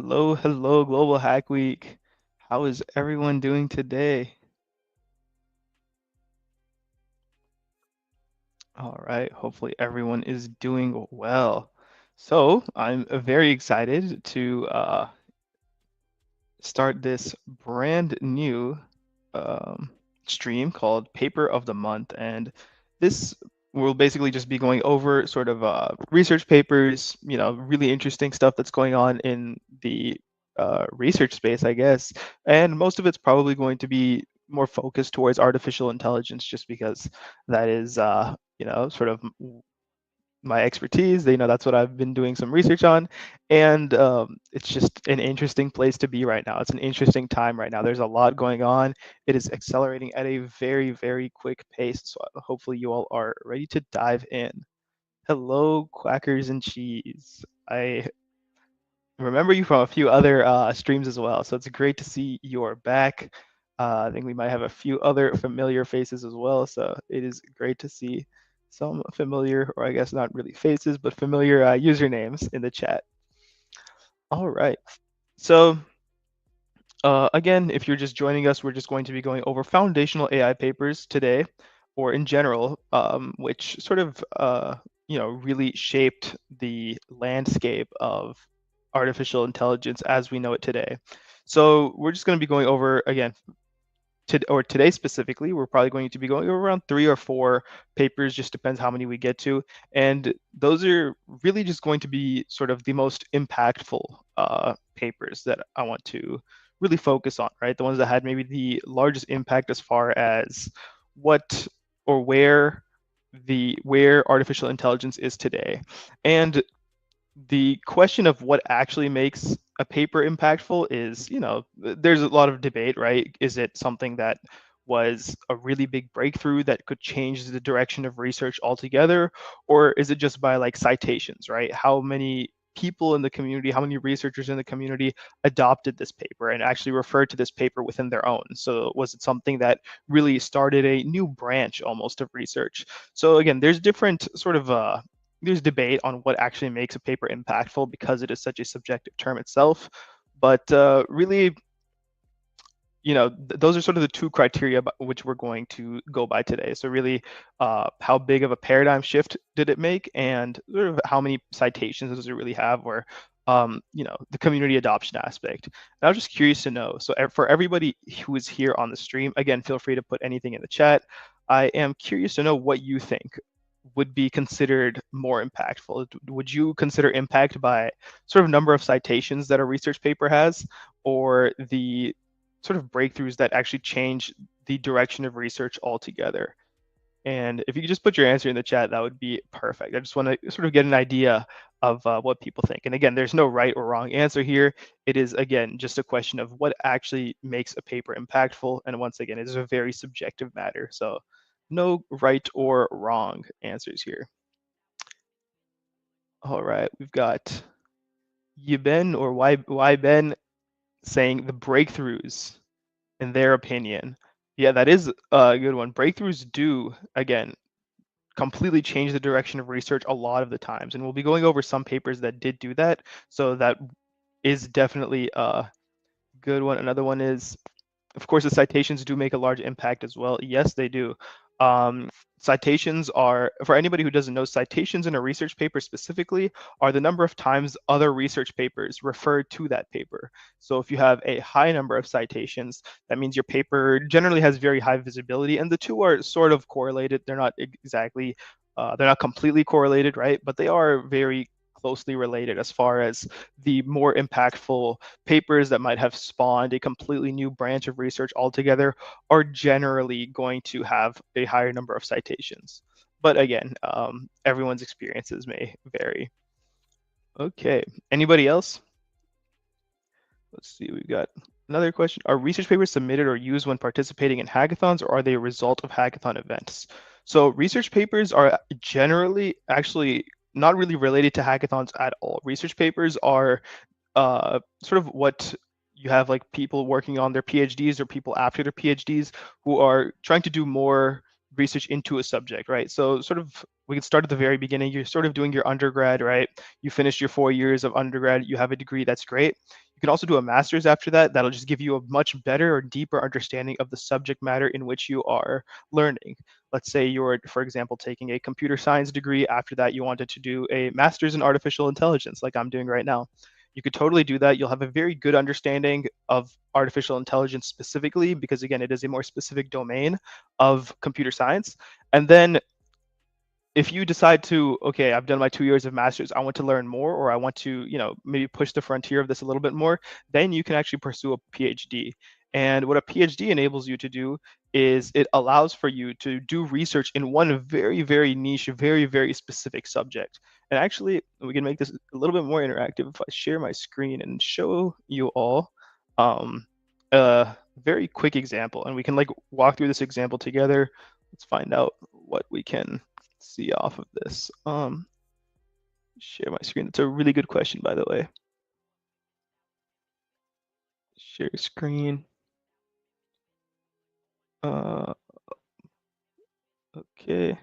Hello, hello, Global Hack Week. How is everyone doing today? All right, hopefully everyone is doing well. So I'm very excited to start this brand new um, stream called Paper of the Month. And this will basically just be going over sort of research papers, really interesting stuff that's going on in the research space, I guess. And most of it's probably going to be more focused towards artificial intelligence, just because that is, sort of my expertise. That's what I've been doing some research on, and it's just an interesting place to be right now. It's an interesting time right now. There's a lot going on. It is accelerating at a very, very quick pace. So hopefully you all are ready to dive in. Hello, Quackers and Cheese. I remember you from a few other streams as well, so it's great to see you're back. I think we might have a few other familiar faces as well, so it is great to see some familiar, or I guess not really faces, but familiar usernames in the chat. All right. So again, if you're just joining us, we're just going to be going over foundational AI papers today, or in general, which sort of really shaped the landscape of artificial intelligence as we know it today. So we're just going to be going over again. Today specifically, we're probably going to be going over around 3 or 4 papers, just depends how many we get to. And those are really just going to be sort of the most impactful papers that I want to really focus on, right? The ones that had maybe the largest impact as far as what or where artificial intelligence is today. And the question of what actually makes a paper impactful is, there's a lot of debate, right? Is it something that was a really big breakthrough that could change the direction of research altogether? Or is it just by like citations, right? How many people in the community, how many researchers in the community adopted this paper and actually referred to this paper within their own? So was it something that really started a new branch almost of research? So again, there's different sort of there's debate on what actually makes a paper impactful because it is such a subjective term itself. But really, those are sort of the two criteria which we're going to go by today. So really, how big of a paradigm shift did it make, and sort of how many citations does it really have, or the community adoption aspect. And I was just curious to know. So for everybody who is here on the stream, again, feel free to put anything in the chat. I am curious to know what you think would be considered more impactful. Would you consider impact by sort of number of citations that a research paper has, or the sort of breakthroughs that actually change the direction of research altogether? And if you could just put your answer in the chat, that would be perfect. I just want to sort of get an idea of what people think. And again, there's no right or wrong answer here. It is, again, just a question of what actually makes a paper impactful. And once again, it is a very subjective matter. So no right or wrong answers here. All right, we've got Yiben or why Ben saying the breakthroughs in their opinion. Yeah, that is a good one. Breakthroughs do, again, completely change the direction of research a lot of the times. And we'll be going over some papers that did do that. So that is definitely a good one. Another one is, of course, the citations do make a large impact as well. Yes, they do. Citations are, for anybody who doesn't know, citations in a research paper specifically are the number of times other research papers refer to that paper. So if you have a high number of citations, that means your paper generally has very high visibility, and the two are sort of correlated. They're not exactly, they're not completely correlated, right? But they are very closely related as far as the more impactful papers that might have spawned a completely new branch of research altogether are generally going to have a higher number of citations. But again, everyone's experiences may vary. Okay, anybody else? Let's see, we've got another question. Are research papers submitted or used when participating in hackathons, or are they a result of hackathon events? So research papers are generally actually not really related to hackathons at all. Research papers are sort of what you have, like people working on their PhDs or people after their PhDs who are trying to do more research into a subject, right? So sort of we can start at the very beginning. You're sort of doing your undergrad, right? You finished your 4 years of undergrad, you have a degree, that's great. You can also do a master's after that. That'll just give you a much better or deeper understanding of the subject matter in which you are learning. Let's say you're, for example, taking a computer science degree. After that, you wanted to do a master's in artificial intelligence, like I'm doing right now. You could totally do that. You'll have a very good understanding of artificial intelligence specifically, because again, it is a more specific domain of computer science. And then if you decide to, okay, I've done my 2 years of master's, I want to learn more, or I want to, maybe push the frontier of this a little bit more, then you can actually pursue a PhD. And what a PhD enables you to do is it allows for you to do research in one very, very niche, very, very specific subject. And actually, we can make this a little bit more interactive if I share my screen and show you all um, a very quick example. And we can like walk through this example together. Let's find out what we can see off of this. Share my screen. That's a really good question, by the way. Share screen. Uh, okay.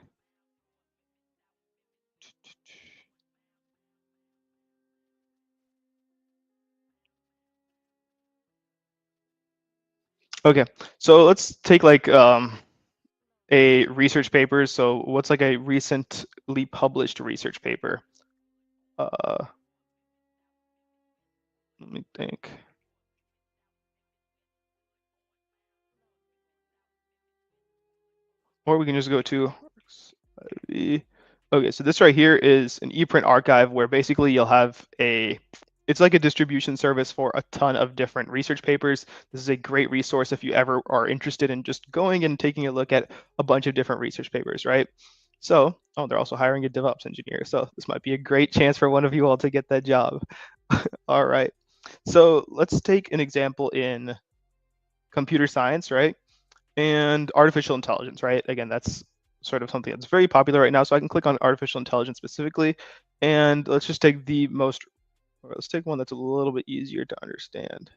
Okay, so let's take like a research paper. So what's like a recently published research paper? Uh, Let me think. Or we can just go to okay, so this right here is an ePrint archive where basically you'll have it's like a distribution service for a ton of different research papers. This is a great resource if you ever are interested in just going and taking a look at a bunch of different research papers, right? So, oh, they're also hiring a DevOps engineer. So this might be a great chance for one of you all to get that job. All right. So let's take an example in computer science, right? And artificial intelligence, right? Again, that's sort of something that's very popular right now. So I can click on artificial intelligence specifically, and let's just take or let's take one that's a little bit easier to understand.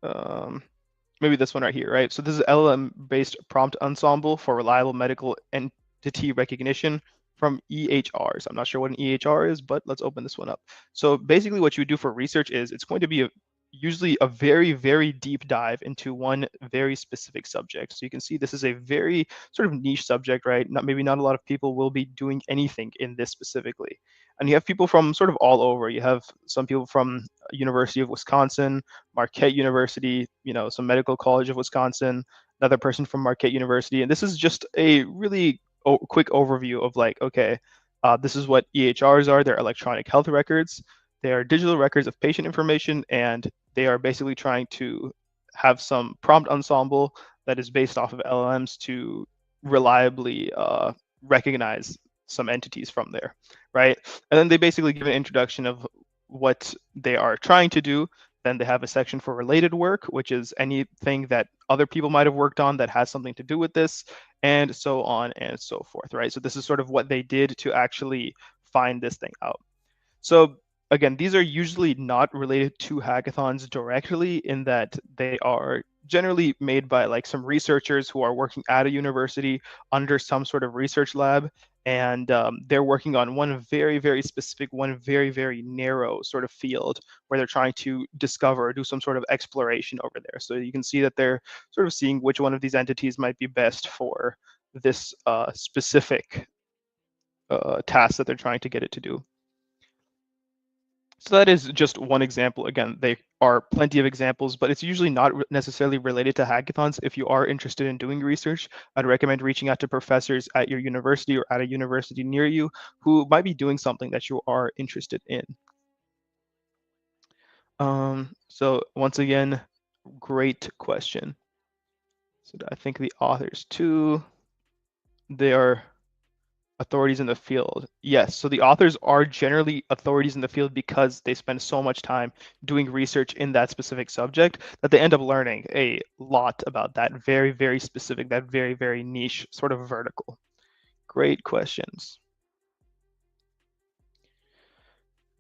Um, Maybe this one right here, right? So this is LLM-based prompt ensemble for reliable medical entity recognition from EHRs. I'm not sure what an EHR is, but let's open this one up. So basically what you do for research is it's going to be usually a very, very deep dive into one very specific subject. So you can see this is a very sort of niche subject, right? Maybe not a lot of people will be doing anything in this specifically. And you have people from sort of all over. You have some people from University of Wisconsin, Marquette University, some medical college of Wisconsin, another person from Marquette University. And this is just a really quick overview of like, okay, this is what EHRs are. They're electronic health records. They are digital records of patient information, and they are basically trying to have some prompt ensemble that is based off of LLMs to reliably recognize some entities from there, right? And then they basically give an introduction of what they are trying to do. Then they have a section for related work, which is anything that other people might have worked on that has something to do with this, and so on and so forth, right? So this is sort of what they did to actually find this thing out. So again, these are usually not related to hackathons directly in that they are generally made by like some researchers who are working at a university under some sort of research lab, and they're working on one very, very specific, one very, very narrow sort of field where they're trying to discover, do some sort of exploration over there. So you can see that they're sort of seeing which one of these entities might be best for this specific task that they're trying to get it to do. So that is just one example. Again, there are plenty of examples, but it's usually not necessarily related to hackathons. If you are interested in doing research, I'd recommend reaching out to professors at your university or at a university near you who might be doing something that you are interested in. So once again, great question. So I think the authors too, they are authorities in the field. Yes, so the authors are generally authorities in the field because they spend so much time doing research in that specific subject that they end up learning a lot about that very, very specific, that very, very niche sort of vertical. Great questions.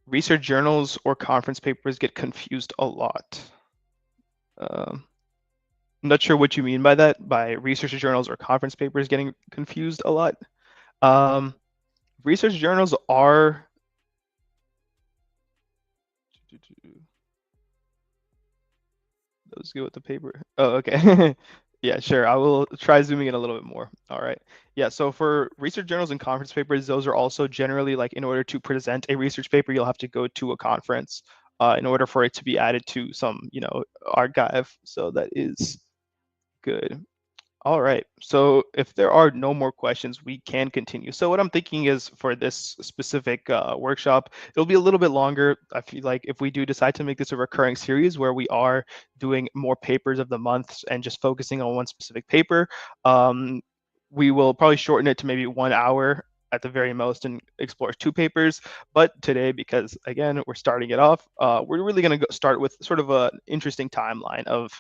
Research journals or conference papers get confused a lot. Um, I'm not sure what you mean by that, by research journals or conference papers getting confused a lot. Um, Research journals are. Let's go with the paper. Oh, okay. Yeah, sure. I will try zooming in a little bit more. All right. Yeah, so for research journals and conference papers, those are also generally like in order to present a research paper, you'll have to go to a conference in order for it to be added to some, archive. So that is good. All right. So if there are no more questions, we can continue. So what I'm thinking is for this specific workshop, it'll be a little bit longer. I feel like if we do decide to make this a recurring series where we are doing more papers of the month and just focusing on one specific paper, um, we will probably shorten it to maybe 1 hour at the very most and explore two papers. But today, because again, we're starting it off, we're really going to start with sort of an interesting timeline of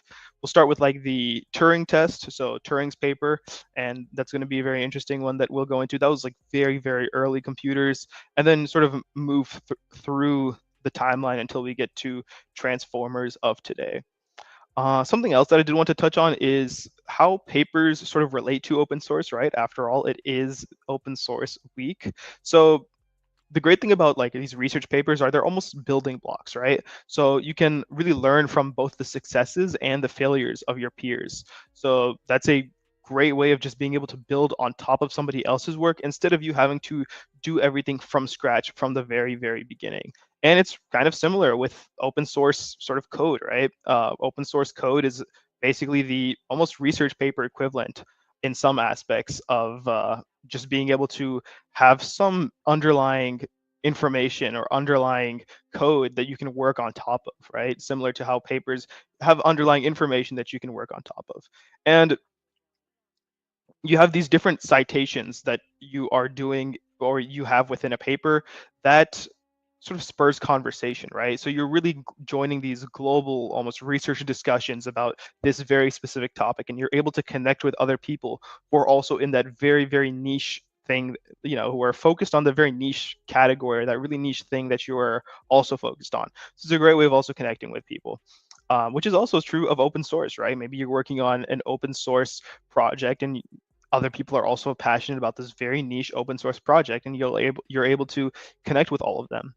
we'll start with like the Turing test, so Turing's paper, and that's going to be a very interesting one that we'll go into. That was like very, very early computers, and then sort of move through the timeline until we get to transformers of today. Something else that I did want to touch on is how papers sort of relate to open source, right? After all, it is open source week. So the great thing about like these research papers are they're almost building blocks, right? So you can really learn from both the successes and the failures of your peers. So that's a great way of just being able to build on top of somebody else's work instead of you having to do everything from scratch from the very, very beginning. And it's kind of similar with open source sort of code, right? Open source code is basically the almost research paper equivalent in some aspects of just being able to have some underlying information or underlying code that you can work on top of, right? Similar to how papers have underlying information that you can work on top of. And you have these different citations that you are doing or you have within a paper that sort of spurs conversation, right? So you're really joining these global, almost research discussions about this very specific topic, and you're able to connect with other people who are also in that very, very niche thing, who are focused on the very niche category, that really niche thing that you are also focused on. So it's a great way of also connecting with people. Which is also true of open source, right? Maybe you're working on an open source project and other people are also passionate about this very niche open source project, and you're able to connect with all of them.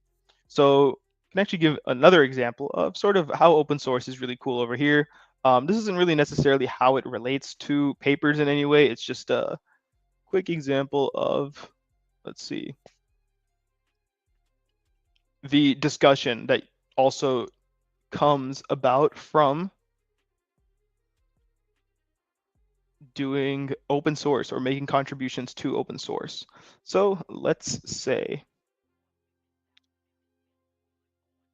So I can actually give another example of sort of how open source is really cool over here. This isn't really necessarily how it relates to papers in any way. It's just a quick example of, let's see, the discussion that also comes about from doing open source or making contributions to open source. So let's say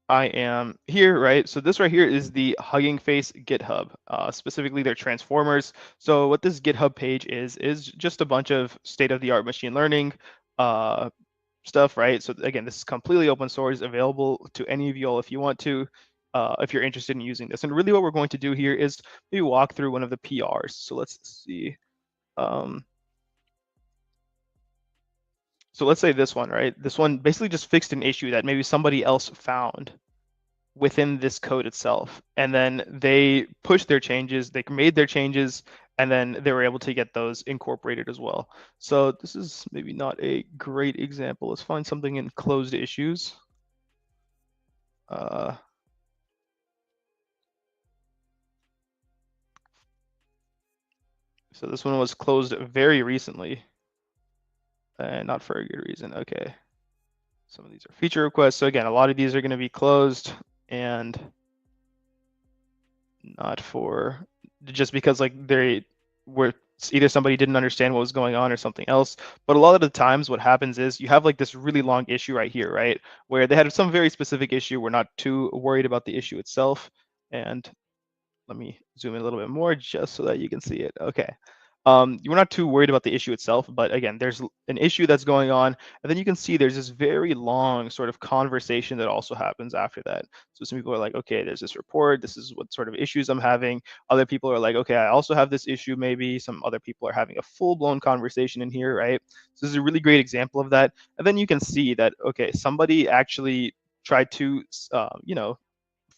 I am here, right? So this right here is the Hugging Face GitHub, specifically their transformers. So what this GitHub page is just a bunch of state-of-the-art machine learning stuff, right? So again, this is completely open source, available to any of you all if you want to, if you're interested in using this. And really what we're going to do here is maybe walk through one of the PRs. So let's see. So let's say this one, right? This one basically just fixed an issue that maybe somebody else found within this code itself. And then they pushed their changes, they made their changes, and then they were able to get those incorporated as well. So this is maybe not a great example. Let's find something in closed issues. So this one was closed very recently, and not for a good reason. Okay. Some of these are feature requests. So again, a lot of these are going to be closed and not for just because like they were either somebody didn't understand what was going on or something else. But a lot of the times what happens is you have like this really long issue right here, right? Where they had some very specific issue. We're not too worried about the issue itself. And let me zoom in a little bit more just so that you can see it. Okay. You're not too worried about the issue itself, but again, there's an issue that's going on, and then you can see there's this very long sort of conversation that also happens after that. So some people are like, okay, there's this report, this is what sort of issues I'm having. Other people are like, okay, I also have this issue maybe. Some other people are having a full-blown conversation in here, right? So this is a really great example of that. And then you can see that, okay, somebody actually tried to,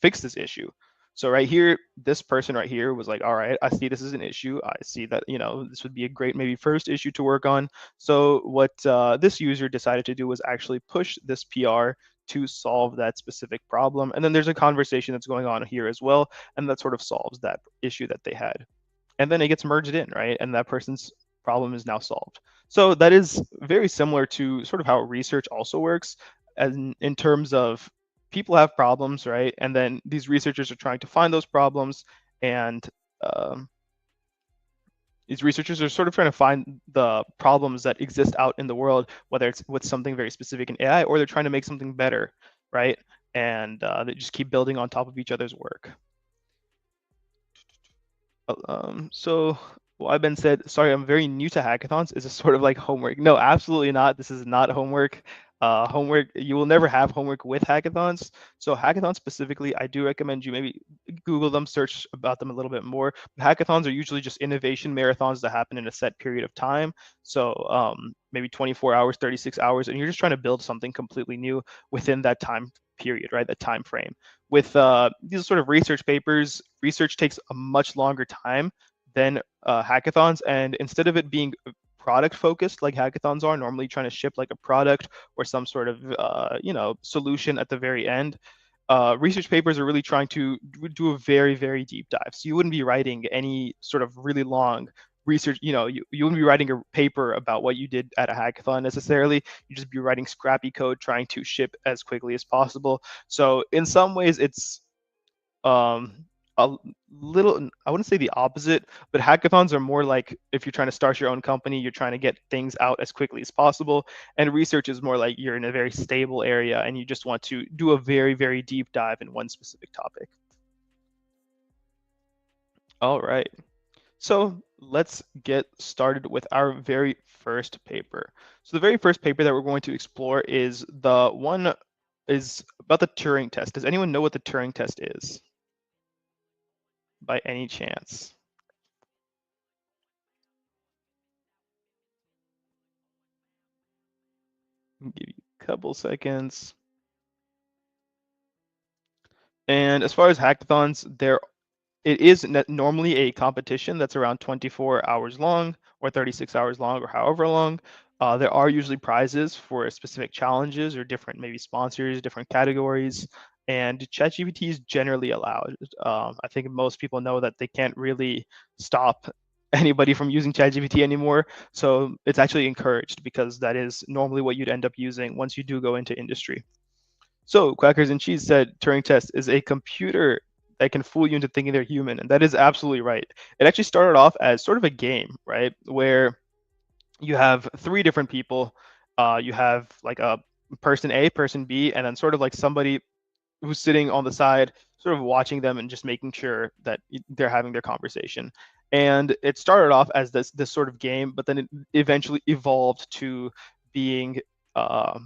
fix this issue. So right here, this person right here was like, all right, I see this is an issue. I see that, this would be a great maybe first issue to work on. So what this user decided to do was actually push this PR to solve that specific problem. And then there's a conversation that's going on here as well, and that sort of solves that issue that they had. And then it gets merged in, right? And that person's problem is now solved. So that is very similar to sort of how research also works, and in terms of people have problems, right? And then these researchers are trying to find those problems, and um, these researchers are sort of trying to find the problems that exist out in the world, whether it's with something very specific in AI or they're trying to make something better, right? And they just keep building on top of each other's work. So well, I've been said, sorry, I'm very new to hackathons. Is this sort of like homework? No, absolutely not. This is not homework. Homework, you will never have homework with hackathons. So hackathons specifically, I do recommend you maybe Google them, search about them a little bit more. Hackathons are usually just innovation marathons that happen in a set period of time. So maybe 24 hours, 36 hours, and you're just trying to build something completely new within that time period, right? That time frame. With these sort of research papers, research takes a much longer time than hackathons. And instead of it being product focused like hackathons are, normally trying to ship like a product or some sort of solution at the very end, research papers are really trying to do a very, very deep dive. So you wouldn't be writing any sort of really long research, you wouldn't be writing a paper about what you did at a hackathon necessarily. You just be writing scrappy code trying to ship as quickly as possible. So in some ways, it's um, a little, I wouldn't say the opposite, but hackathons are more like if you're trying to start your own company, you're trying to get things out as quickly as possible. And research is more like you're in a very stable area and you just want to do a very, very deep dive in one specific topic. All right. So let's get started with our very first paper. So the very first paper that we're going to explore is the one is about the Turing test. Does anyone know what the Turing test is by any chance? I'll give you a couple seconds. And as far as hackathons, it is normally a competition that's around 24 hours long or 36 hours long or however long. There are usually prizes for specific challenges or different maybe sponsors, different categories, and ChatGPT is generally allowed. I think most people know that they can't really stop anybody from using ChatGPT anymore, so it's actually encouraged because that is normally what you'd end up using once you do go into industry. So, Quackers and Cheese said Turing test is a computer that can fool you into thinking they're human, and that is absolutely right. It actually started off as sort of a game, right, where you have three different people. You have like a person A, person B, and then sort of like somebody who's sitting on the side, sort of watching them and just making sure that they're having their conversation. And it started off as this sort of game, but then it eventually evolved to being uh,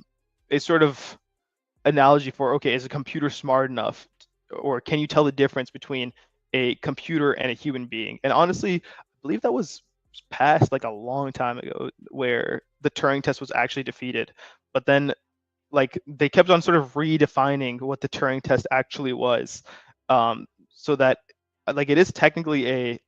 a sort of analogy for, okay, is a computer smart enough, or can you tell the difference between a computer and a human being? And honestly, I believe that was passed like a long time ago where the Turing test was actually defeated. But then like they kept on sort of redefining what the Turing test actually was, so that like it is technically a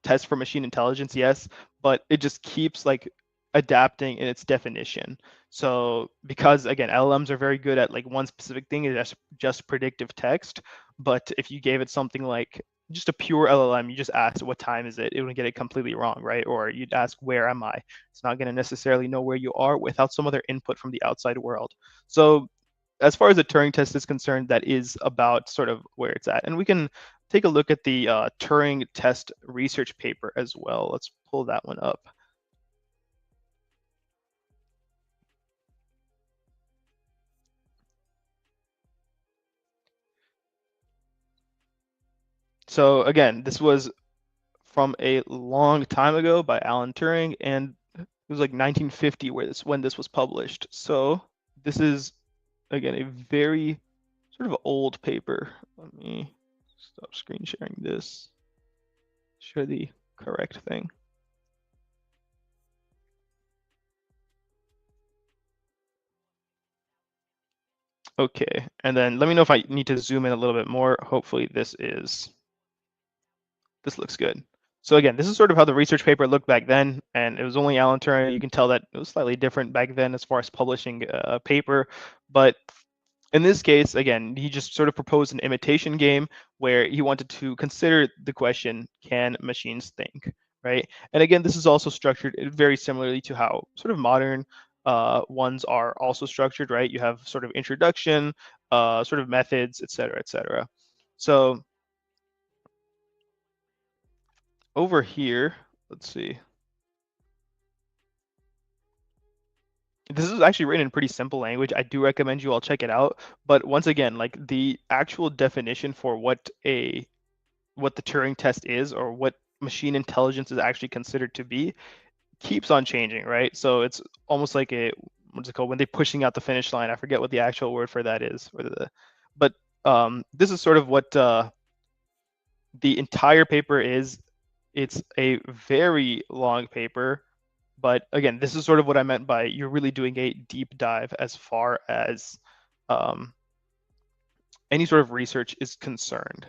test for machine intelligence, yes, but it just keeps like adapting in its definition. So because again, LLMs are very good at like one specific thing, it's just predictive text. But if you gave it something like just a pure LLM, you just asked what time is it, it would get it completely wrong, right? Or you'd ask where am I? It's not going to necessarily know where you are without some other input from the outside world. So as far as the Turing test is concerned, that is about sort of where it's at. And we can take a look at the Turing test research paper as well. Let's pull that one up. So again, this was from a long time ago by Alan Turing, and it was like 1950 when this was published. So this is again a very sort of old paper. Let me stop screen sharing this. Share the correct thing. Okay, and then let me know if I need to zoom in a little bit more. Hopefully this looks good. So again, this is sort of how the research paper looked back then, and it was only Alan Turing. You can tell that it was slightly different back then as far as publishing a paper, but in this case, again, he just sort of proposed an imitation game where he wanted to consider the question, can machines think, right? And again, this is also structured very similarly to how sort of modern ones are also structured, right? You have sort of introduction, sort of methods, et cetera, et cetera. So over here, let's see. This is actually written in pretty simple language. I do recommend you all check it out. But once again, like the actual definition for what the Turing test is or what machine intelligence is actually considered to be keeps on changing, right? So it's almost like a what's it called when they're pushing out the finish line. I forget what the actual word for that is, but this is sort of what the entire paper is. It's a very long paper, but again, this is sort of what I meant by you're really doing a deep dive as far as um, any sort of research is concerned.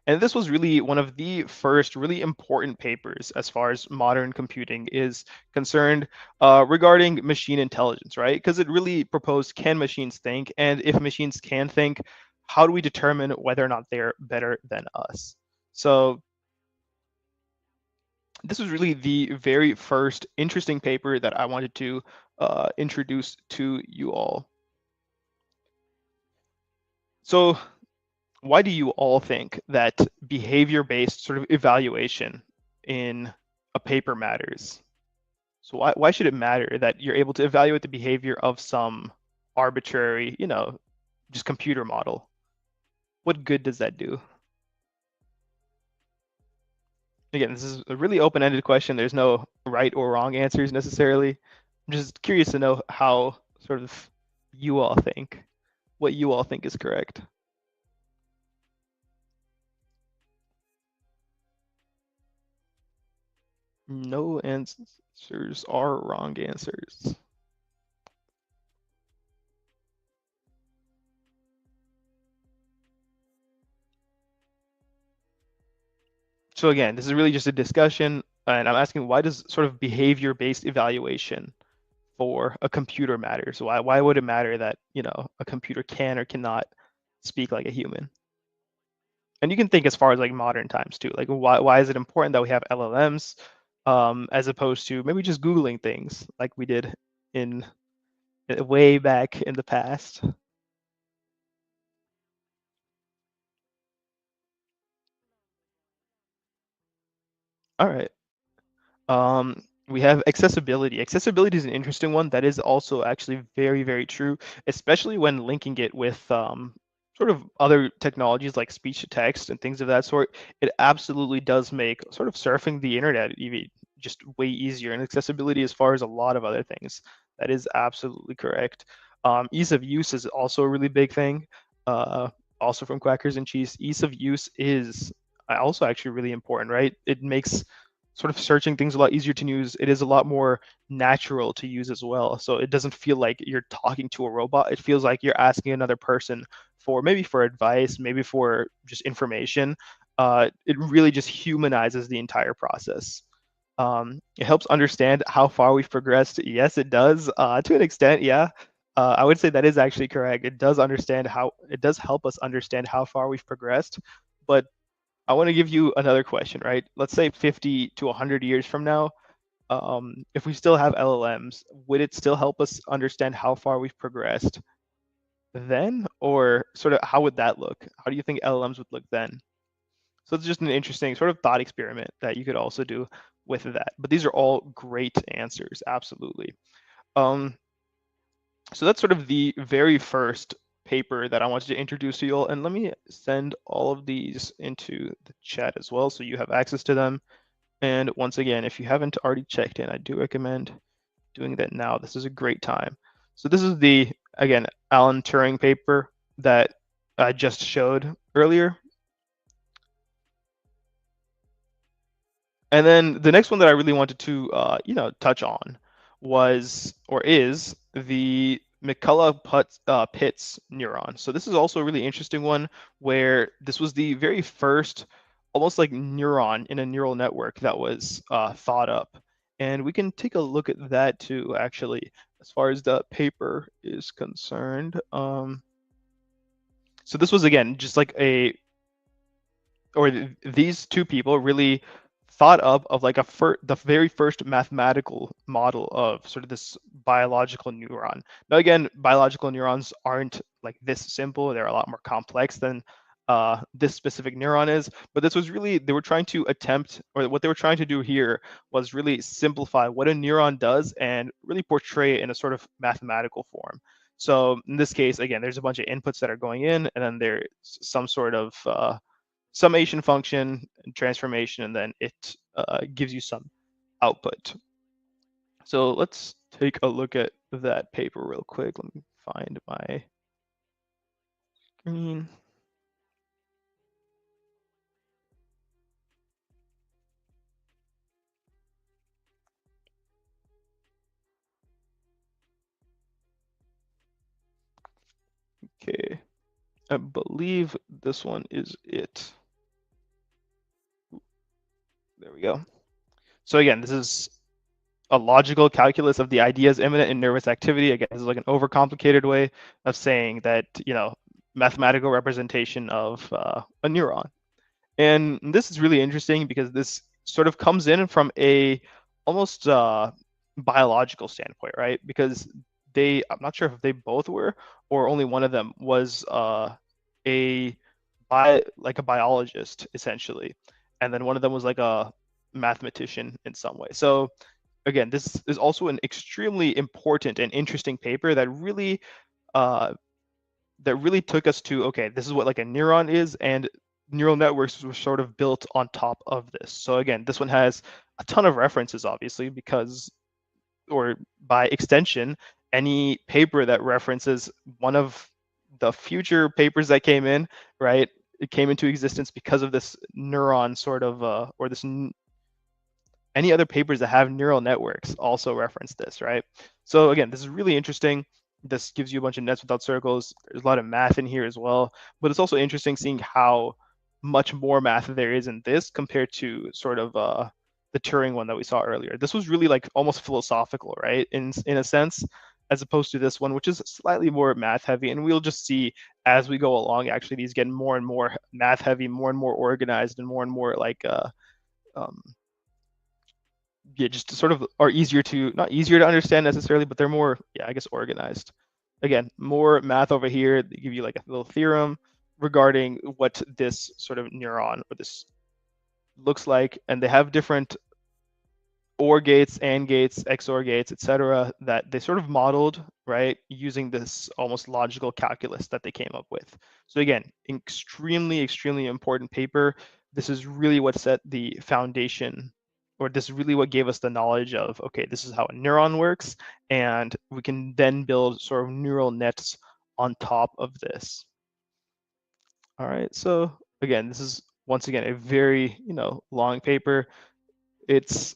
And this was really one of the first really important papers as far as modern computing is concerned regarding machine intelligence, right? Because it really proposed, can machines think? And if machines can think, how do we determine whether or not they're better than us? So this was really the very first interesting paper that I wanted to introduce to you all. So why do you all think that behavior-based sort of evaluation in a paper matters? So why should it matter that you're able to evaluate the behavior of some arbitrary, just computer model? What good does that do? Again, this is a really open-ended question. There's no right or wrong answers necessarily. I'm just curious to know how sort of you all think, what you all think is correct. No answers are wrong answers. So again, this is really just a discussion, and I'm asking why does sort of behavior-based evaluation for a computer matter? So why would it matter that, a computer can or cannot speak like a human? And you can think as far as like modern times too. Like why is it important that we have LLMs as opposed to maybe just Googling things like we did in way back in the past? All right. We have accessibility. Accessibility is an interesting one that is also actually very, very true, especially when linking it with sort of other technologies like speech to text and things of that sort. It absolutely does make sort of surfing the internet even just way easier, and accessibility as far as a lot of other things. That is absolutely correct. Ease of use is also a really big thing. Uh, Also from Quackers and Cheese, ease of use is also actually really important, right? It makes sort of searching things a lot easier to use. It is a lot more natural to use as well. So it doesn't feel like you're talking to a robot. It feels like you're asking another person for maybe for advice, maybe for just information. It really just humanizes the entire process. It helps understand how far we've progressed. Yes, it does. To an extent, yeah. I would say that is actually correct. It does help us understand how far we've progressed, but I want to give you another question, right? Let's say 50 to 100 years from now, if we still have LLMs, would it still help us understand how far we've progressed then? Or sort of how would that look? How do you think LLMs would look then? So it's just an interesting sort of thought experiment that you could also do with that. But these are all great answers, absolutely. Um, so that's sort of the very first paper that I wanted to introduce to you all. And let me send all of these into the chat as well so you have access to them. And once again, if you haven't already checked in, I do recommend doing that now. This is a great time. So this is the, again, Alan Turing paper that I just showed earlier. And then the next one that I really wanted to, touch on was, or is, the McCullough-Pitts neuron. So this is also a really interesting one where this was the very first, almost like neuron in a neural network that was thought up. And we can take a look at that too, actually, as far as the paper is concerned. So this was again just like these two people really thought up of like the very first mathematical model of sort of this biological neuron. Now again, biological neurons aren't like this simple. They're a lot more complex than this specific neuron is. But this was really, they were trying to attempt, or what they were trying to do here was really simplify what a neuron does and really portray it in a sort of mathematical form. So in this case, again, there's a bunch of inputs that are going in, and then there's some sort of summation function, transformation, and then it gives you some output. So let's take a look at that paper real quick. Let me find my screen. Okay, I believe this one is it. There we go. So again, this is a logical calculus of the ideas immanent in nervous activity. Again, this is like an overcomplicated way of saying that, mathematical representation of a neuron. And this is really interesting because this sort of comes in from a almost biological standpoint, right? Because I'm not sure if they both were, or only one of them was a like a biologist essentially, and then one of them was like a mathematician in some way. So again, this is also an extremely important and interesting paper uh, that really took us to, okay, this is what like a neuron is, and neural networks were sort of built on top of this. So again, this one has a ton of references, obviously, because, or by extension, any paper that references one of the future papers that came in, right, it came into existence because of this neuron sort of, or this any other papers that have neural networks also reference this, right? So again, this is really interesting. This gives you a bunch of nets without circles. There's a lot of math in here as well, but it's also interesting seeing how much more math there is in this compared to sort of the Turing one that we saw earlier. This was really like almost philosophical, right? In a sense, as opposed to this one, which is slightly more math heavy. And we'll just see as we go along, actually, these get more and more math heavy, more and more organized, and more like um, yeah, just sort of are easier to, not easier to understand necessarily, but they're more, yeah, I guess organized. Again, more math over here. They give you like a little theorem regarding what this sort of neuron or this looks like, and they have different OR gates, AND gates, XOR gates, etc., that they sort of modeled, right, using this almost logical calculus that they came up with. So again, extremely, extremely important paper. This is really what set the foundation, or this is really what gave us the knowledge of, okay, this is how a neuron works, and we can then build sort of neural nets on top of this. All right, so again, this is once again a very, long paper. It's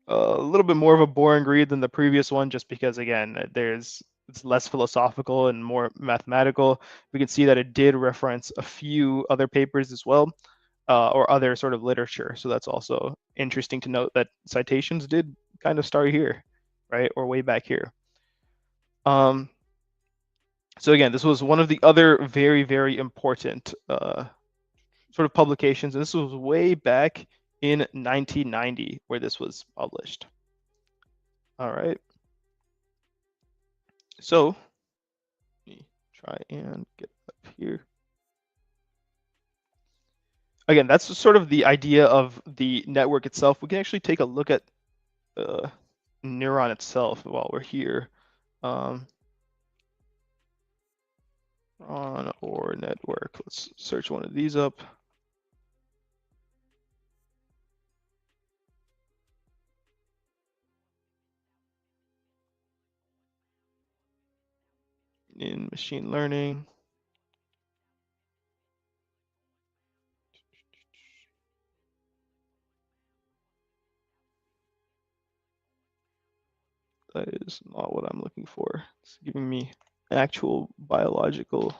a little bit more of a boring read than the previous one, just because again, it's less philosophical and more mathematical. We can see that it did reference a few other papers as well, or other sort of literature. So that's also interesting to note that citations did kind of start here, right, or way back here. So again, this was one of the other very, very important sort of publications, and this was way back in 1990 where this was published. All right. So let me try and get up here. Again, that's sort of the idea of the network itself. We can actually take a look at the neuron itself while we're here. On or network. Let's search one of these up. In machine learning. That is not what I'm looking for. It's giving me actual biological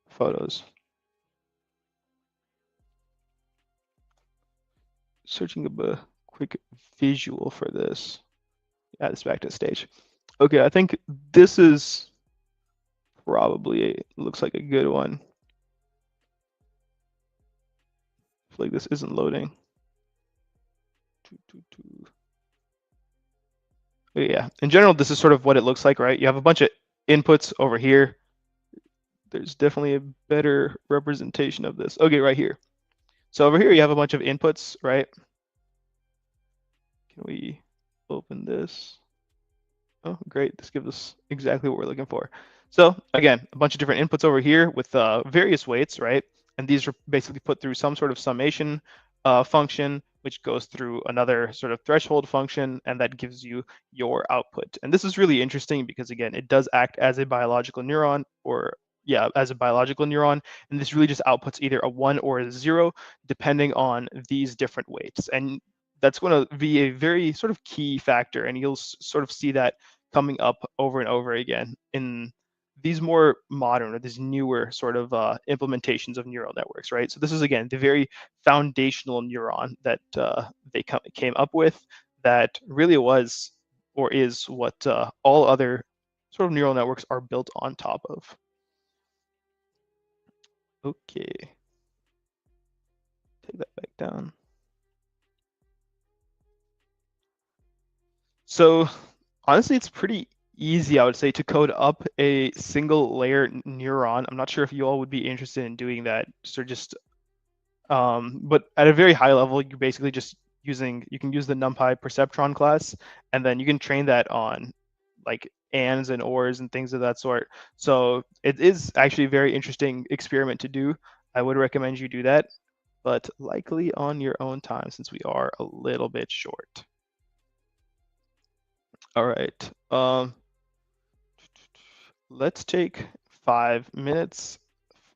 photos. Searching up a quick visual for this. Add this back to the stage. Okay, I think this is probably looks like a good one. I feel like this isn't loading. Yeah, in general, this is sort of what it looks like, right? You have a bunch of inputs over here. There's definitely a better representation of this. Okay, right here. So over here, you have a bunch of inputs, right? Can we open this? Oh, great. This gives us exactly what we're looking for. So again, a bunch of different inputs over here with various weights, right? And these are basically put through some sort of summation function, which goes through another sort of threshold function, and that gives you your output. And this is really interesting because, again, it does act as a biological neuron, or yeah, as a biological neuron. And this really just outputs either a 1 or a 0, depending on these different weights. And that's going to be a very sort of key factor, and you'll sort of see that coming up over and over again in these more modern or these newer sort of implementations of neural networks, right? So this is, again, the very foundational neuron that they came up with, that really was or is what all other sort of neural networks are built on top of. Okay, take that back down. So honestly, it's pretty easy, I would say, to code up a single layer neuron. I'm not sure if you all would be interested in doing that. So just, but at a very high level, you're basically just you can use the NumPy perceptron class, and then you can train that on like ands and ors and things of that sort. So it is actually a very interesting experiment to do. I would recommend you do that, but likely on your own time since we are a little bit short. All right. Let's take 5 minutes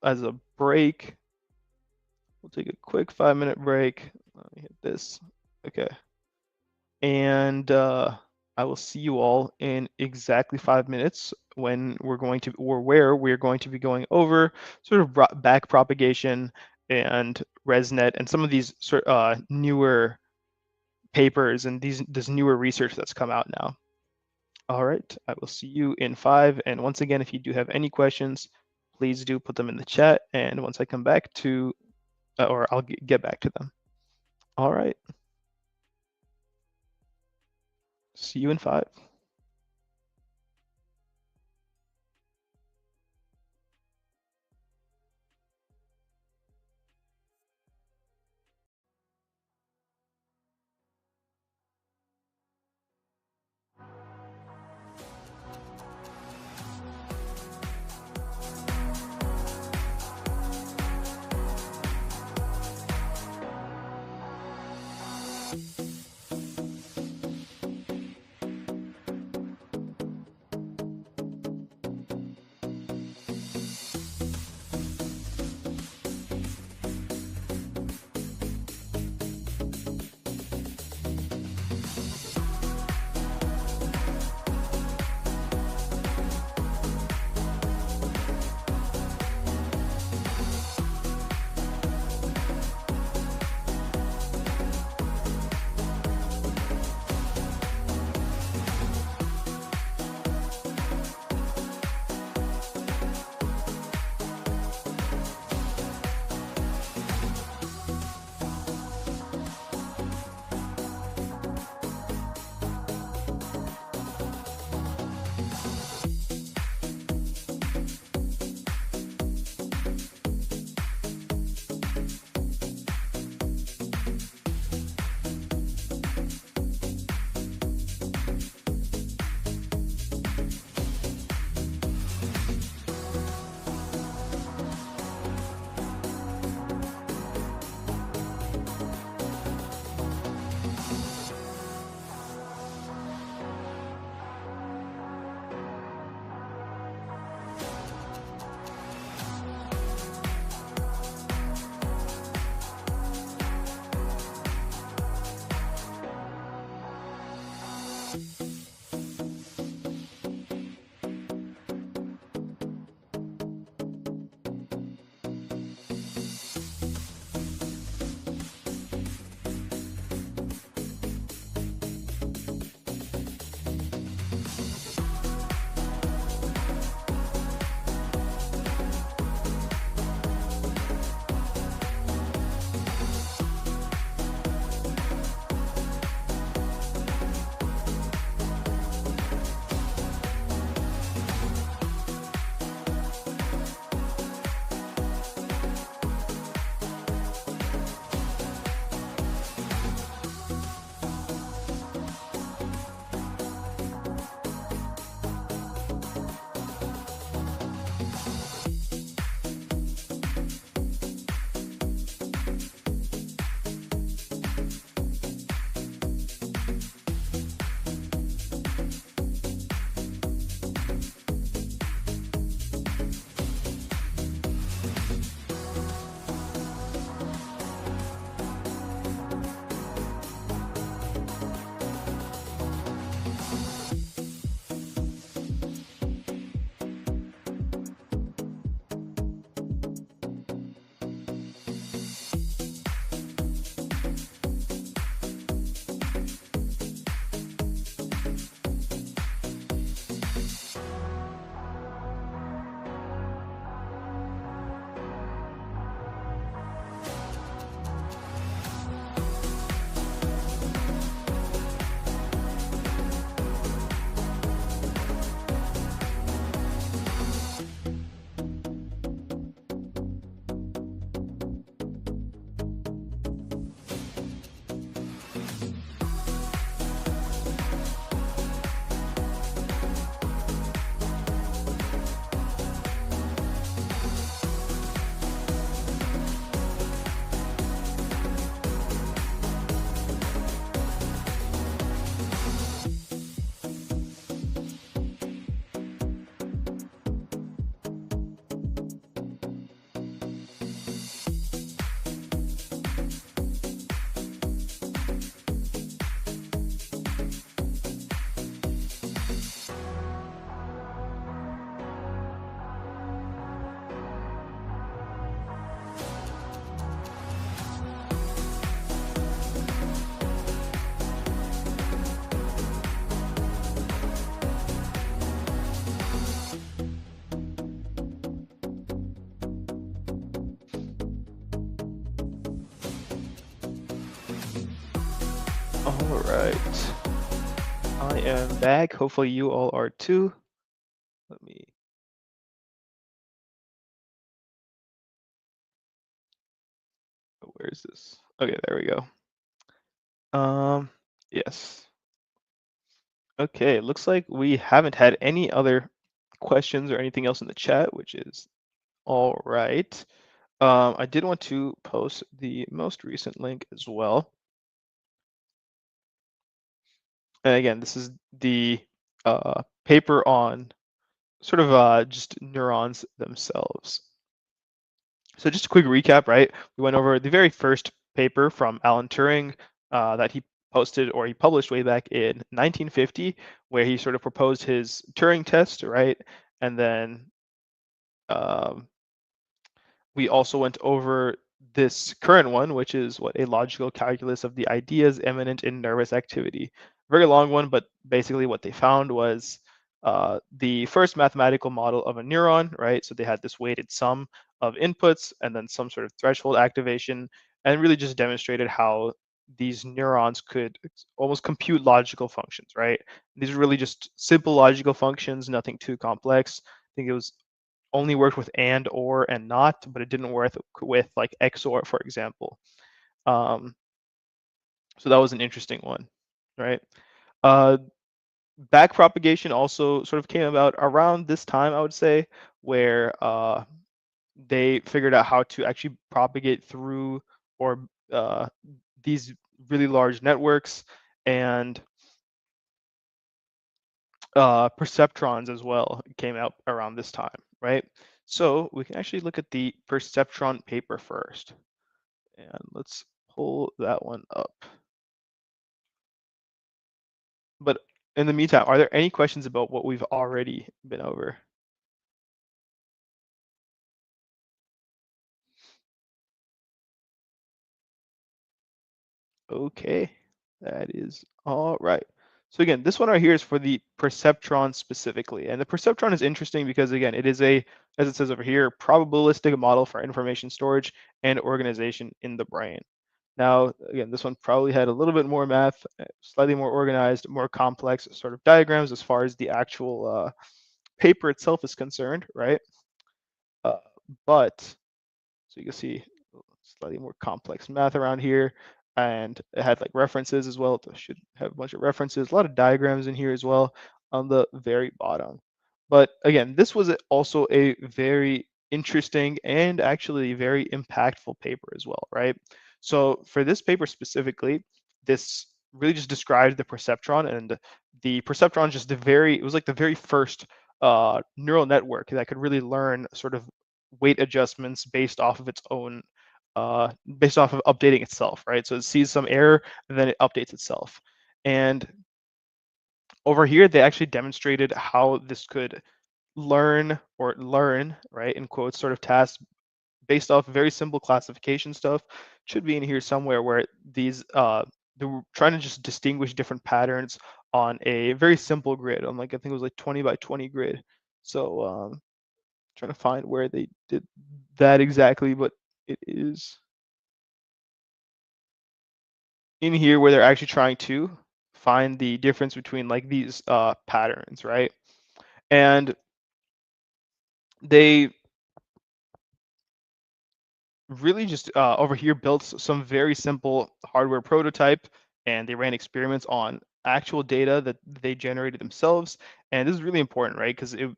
as a break. We'll take a quick 5-minute break. Let me hit this. Okay. And I will see you all in exactly 5 minutes when we're going to, or where we're going to be going over sort of back propagation and ResNet and some of these newer papers and this newer research that's come out now. All right, I will see you in 5. And once again, if you do have any questions, please do put them in the chat. And once I come back to, or I'll get back to them. All right. See you in 5. All right. I am back. Hopefully you all are too. Let me, where is this? Okay, there we go. Yes. Okay, looks like we haven't had any other questions or anything else in the chat, which is all right. I did want to post the most recent link as well. And again, this is the paper on sort of just neurons themselves. So just a quick recap, right? We went over the very first paper from Alan Turing that he posted or he published way back in 1950, where he sort of proposed his Turing test, right? And then um, we also went over this current one, which is what a logical calculus of the ideas eminent in nervous activity. Very long one, but basically what they found was the first mathematical model of a neuron, right? So they had this weighted sum of inputs and then some sort of threshold activation, and really just demonstrated how these neurons could almost compute logical functions, right? These are really just simple logical functions, nothing too complex. I think it was only worked with and, or, and not, but it didn't work with like XOR, for example. Um, so that was an interesting one, right? Uh, back propagation also sort of came about around this time, I would say, where they figured out how to actually propagate through or these really large networks, and perceptrons as well came out around this time, right? So we can actually look at the perceptron paper first. And let's pull that one up. But in the meantime, are there any questions about what we've already been over? Okay, that is all right. So again, this one right here is for the perceptron specifically. And the perceptron is interesting because again, it is a, as it says over here, probabilistic model for information storage and organization in the brain. Now, again, this one probably had a little bit more math, slightly more organized, more complex sort of diagrams as far as the actual paper itself is concerned, right? Uh, but so you can see slightly more complex math around here, and it had like references as well. It should have a bunch of references, a lot of diagrams in here as well on the very bottom. But again, this was also a very interesting and actually very impactful paper as well, right? So for this paper specifically, this really just described the perceptron, and the perceptron just it was like the very first neural network that could really learn sort of weight adjustments based off of its own based off of updating itself, right? So it sees some error and then it updates itself. And over here, they actually demonstrated how this could learn, right, in quotes, sort of tasks based off very simple classification stuff. Should be in here somewhere where these they're trying to just distinguish different patterns on a very simple grid, on like I think it was like 20 by 20 grid. So trying to find where they did that exactly, but it is in here where they're actually trying to find the difference between like these patterns, right? And they really just over here built some very simple hardware prototype, and they ran experiments on actual data that they generated themselves. And this is really important, right? Because it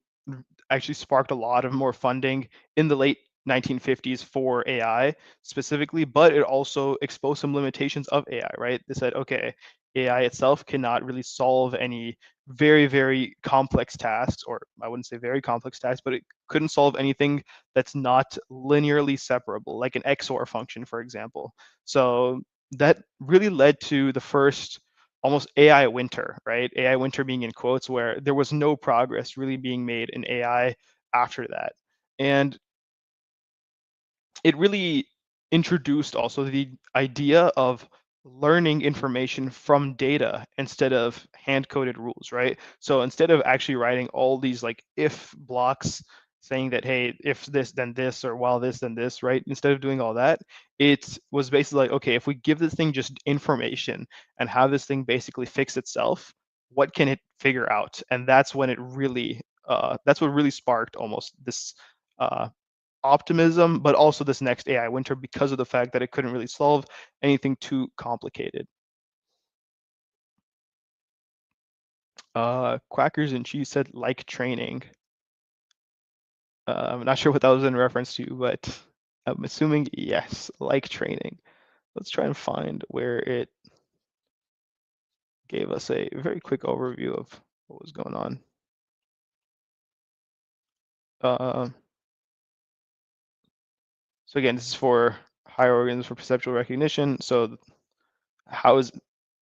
actually sparked a lot of more funding in the late 1950s for AI specifically, but it also exposed some limitations of AI, right? They said, okay, AI itself cannot really solve any very, very complex tasks, or I wouldn't say very complex tasks, but it couldn't solve anything that's not linearly separable, like an XOR function, for example. So that really led to the first almost AI winter, right? AI winter being in quotes, where there was no progress really being made in AI after that. And it really introduced also the idea of learning information from data instead of hand coded rules, right? So instead of actually writing all these like if blocks saying that, hey, if this, then this, or while this, then this, right? Instead of doing all that, it was basically like, okay, if we give this thing just information and have this thing basically fix itself, what can it figure out? And that's when it really, that's what really sparked almost this uh, optimism, but also this next AI winter because of the fact that it couldn't really solve anything too complicated. Quackers and Cheese said like training. I'm not sure what that was in reference to, but I'm assuming yes, like training. Let's try and find where it gave us a very quick overview of what was going on. Uh, so again, this is for higher organs for perceptual recognition. So how is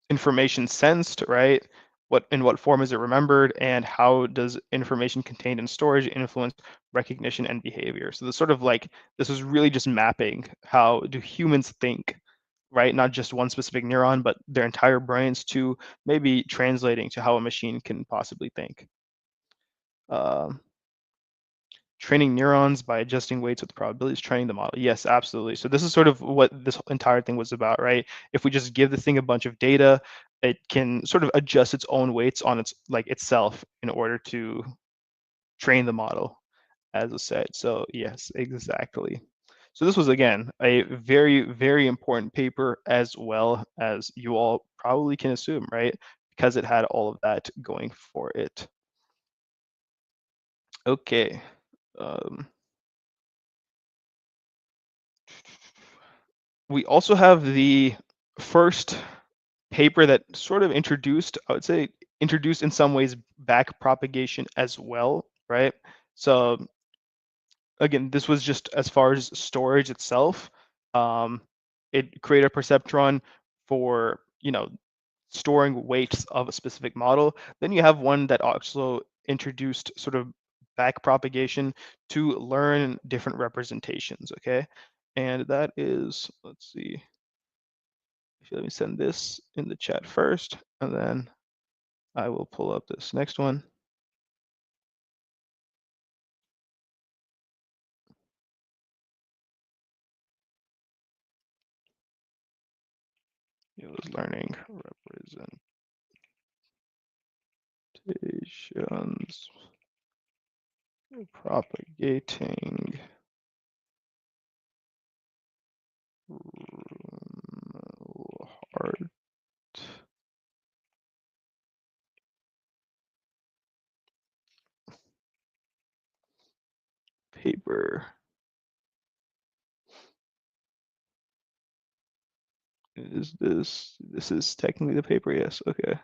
information sensed, right? In what form is it remembered, and how does information contained in storage influence recognition and behavior? So this sort of like this was really just mapping how do humans think, right? Not just one specific neuron, but their entire brains to maybe translating to how a machine can possibly think. Um, Training neurons by adjusting weights with probabilities, training the model. Yes, absolutely. So this is sort of what this entire thing was about, right? If we just give the thing a bunch of data, it can sort of adjust its own weights on its like itself in order to train the model, as I said. So yes, exactly. So this was again a very, very important paper as well as you all probably can assume, right? Because it had all of that going for it. Okay. Um, we also have the first paper that sort of introduced, I would say, introduced in some ways back propagation as well, right? So again, this was just as far as storage itself. Um, it created a perceptron for, storing weights of a specific model. Then you have one that also introduced sort of back propagation to learn different representations, okay? And that is, let's see, let me send this in the chat first, and then I will pull up this next one. It was learning representations, propagating heart paper. Is this is technically the paper? Yes. Okay.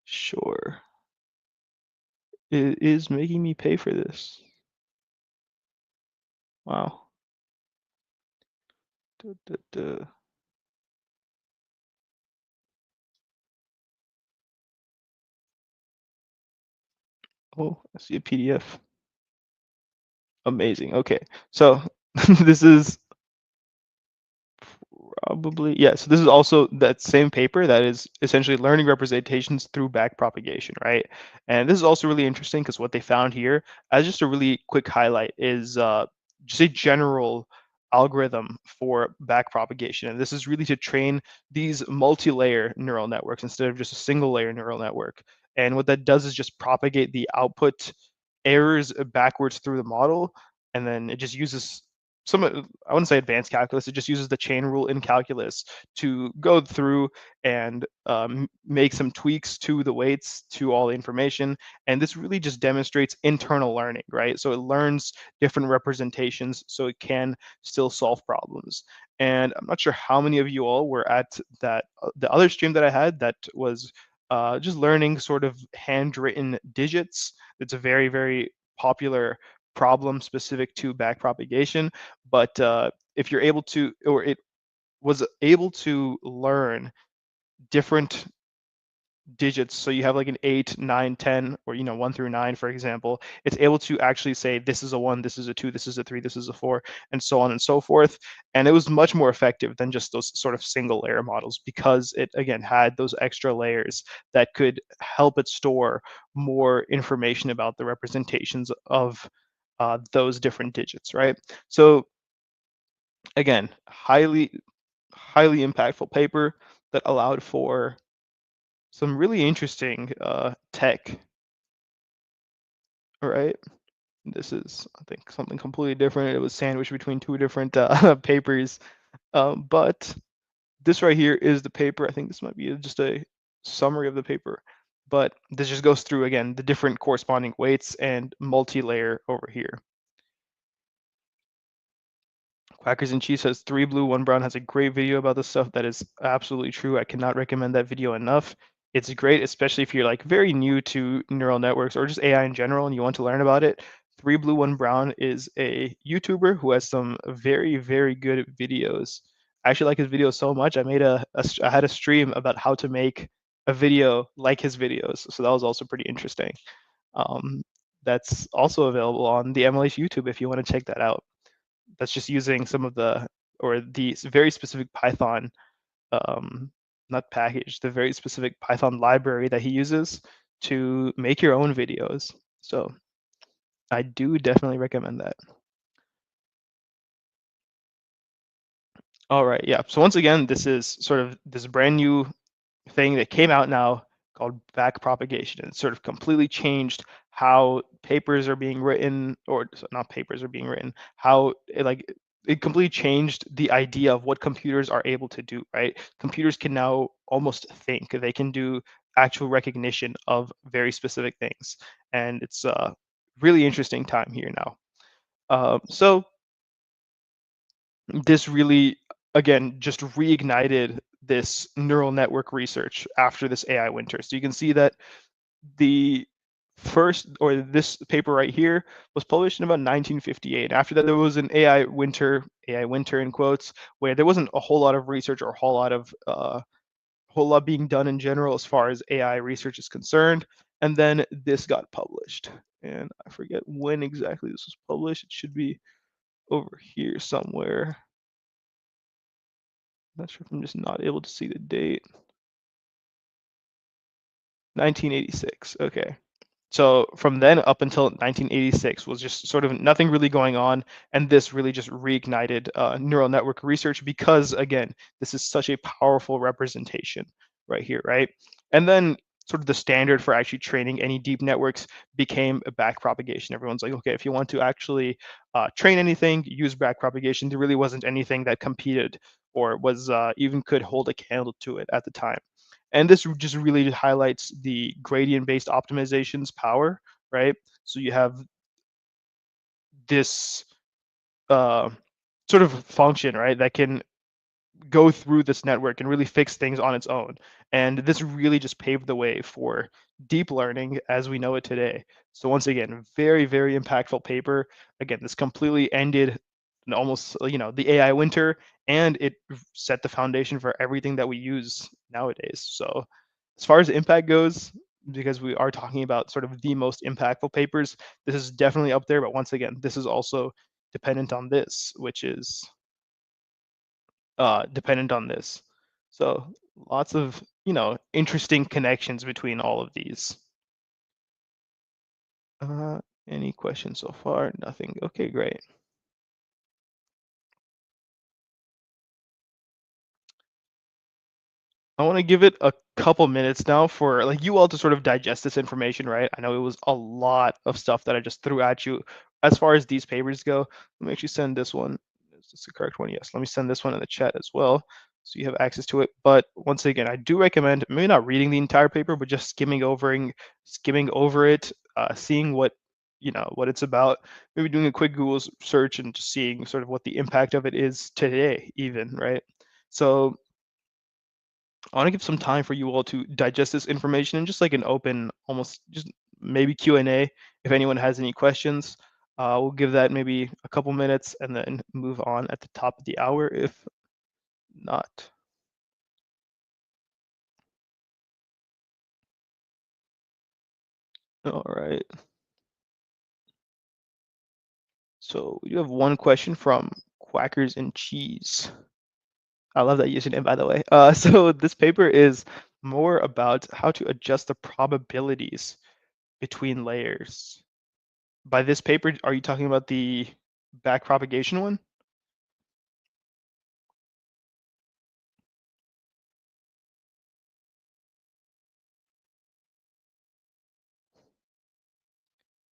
Sure. It is making me pay for this. Wow. Duh, duh, duh. Oh, I see a PDF. Amazing. Okay. So this is probably, yeah. So this is also that same paper that is essentially learning representations through back propagation, right? And this is also really interesting because what they found here, as just a really quick highlight, is just a general algorithm for back propagation. And this is really to train these multi-layer neural networks instead of just a single layer neural network. And what that does is just propagate the output errors backwards through the model, and then it just uses some, I wouldn't say advanced calculus, it just uses the chain rule in calculus to go through and make some tweaks to the weights to all the information. And this really just demonstrates internal learning, right? So it learns different representations so it can still solve problems. And I'm not sure how many of you all were at that, the other stream that I had that was just learning sort of handwritten digits. It's a very, very popular problem specific to back propagation. But if you're able to, or it was able to learn different digits, so you have like an 8, 9, 10, or 1 through 9, for example, it's able to actually say this is a 1, this is a 2, this is a 3, this is a 4, and so on and so forth. And it was much more effective than just those sort of single layer models because it again had those extra layers that could help it store more information about the representations of those different digits, right? So again, highly impactful paper that allowed for some really interesting tech, right? This is, I think, something completely different. It was sandwiched between two different papers, but this right here is the paper. I think this might be just a summary of the paper, but this just goes through again the different corresponding weights and multi-layer over here. Quackers and Cheese says 3 Blue 1 Brown has a great video about this stuff. That is absolutely true. I cannot recommend that video enough. It's great, especially if you're like very new to neural networks or just AI in general and you want to learn about it. 3 Blue 1 Brown is a YouTuber who has some very good videos. I actually like his videos so much. I had a stream about how to make a video like his videos, so that was also pretty interesting. Um, that's also available on the MLH YouTube if you want to check that out. That's just using some of the very specific Python, um, not package, the very specific Python library that he uses to make your own videos. So I do definitely recommend that. All right, yeah. So once again, this is sort of this brand new thing that came out now called back propagation. It sort of completely changed how papers are being written, or not papers are being written, how it completely changed the idea of what computers are able to do, right? Computers can now almost think. They can do actual recognition of very specific things. And it's a really interesting time here now. So this really, again, just reignited this neural network research after this AI winter. So you can see that the first, or this paper right here, was published in about 1958. After that, there was an AI winter in quotes, where there wasn't a whole lot of research or a whole lot being done in general as far as AI research is concerned. And then this got published, and I forget when exactly this was published. It should be over here somewhere. Not sure if I'm just not able to see the date. 1986. Okay. So from then up until 1986 was just sort of nothing really going on, and this really just reignited neural network research because, again, this is such a powerful representation right here, right? And then sort of the standard for actually training any deep networks became a backpropagation. Everyone's like, okay, if you want to actually train anything, use backpropagation. There really wasn't anything that competed or was even could hold a candle to it at the time. And this just really highlights the gradient-based optimization's power, right? So you have this uh, sort of function, right, that can go through this network and really fix things on its own. And this really just paved the way for deep learning as we know it today. So once again, very impactful paper. Again, this completely ended almost, the AI winter, and it set the foundation for everything that we use nowadays. So as far as impact goes, because we are talking about sort of the most impactful papers, this is definitely up there. But once again, this is also dependent on this, which is dependent on this. So lots of, interesting connections between all of these. Uh, any questions so far? Nothing. Okay, great. I want to give it a couple minutes now for like you all to sort of digest this information, right? I know it was a lot of stuff that I just threw at you. As far as these papers go, let me actually send this one. Is this the correct one? Yes. Let me send this one in the chat as well, so you have access to it. But once again, I do recommend maybe not reading the entire paper, but just skimming over it, seeing what it's about. Maybe doing a quick Google search and just seeing sort of what the impact of it is today, even, right? So I want to give some time for you all to digest this information and just like an open, almost just maybe Q&A if anyone has any questions. We'll give that maybe a couple minutes and then move on at the top of the hour if not. All right. So we do have one question from Quackers and Cheese. I love that username, by the way. So this paper is more about how to adjust the probabilities between layers. by this paper, are you talking about the backpropagation one?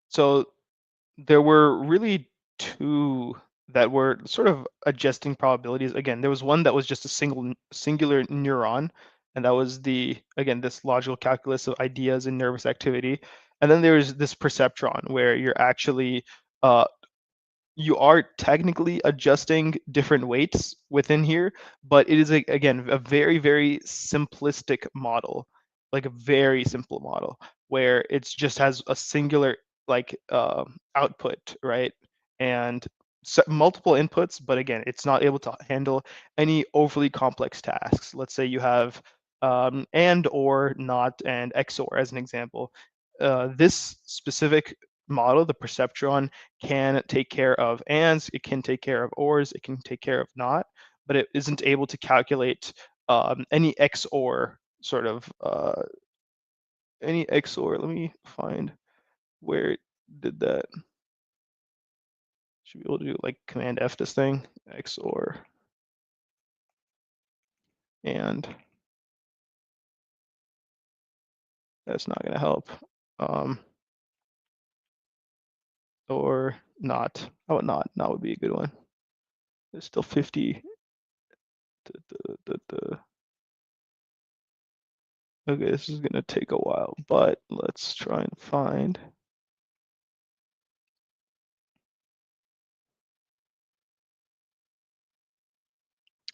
So there were really two that were sort of adjusting probabilities. Again, there was one that was just a singular neuron, and that was the, again, this logical calculus of ideas and nervous activity. And then there's this perceptron where you're actually uh, you are technically adjusting different weights within here, but it is again a very, very simplistic model, like a very simple model where it just has a singular like output, right? And multiple inputs, but again, it's not able to handle any overly complex tasks. Let's say you have and or not and XOR as an example. This specific model, the perceptron, can take care of ands, it can take care of ors, it can take care of not, but it isn't able to calculate any XOR sort of any XOR. Let me find where it did that. Should be able to do like Command F this thing, XOR, and that's not going to help. Um, or not. How about not? Not would be a good one. There's still 50. Okay, this is gonna take a while, but let's try and find.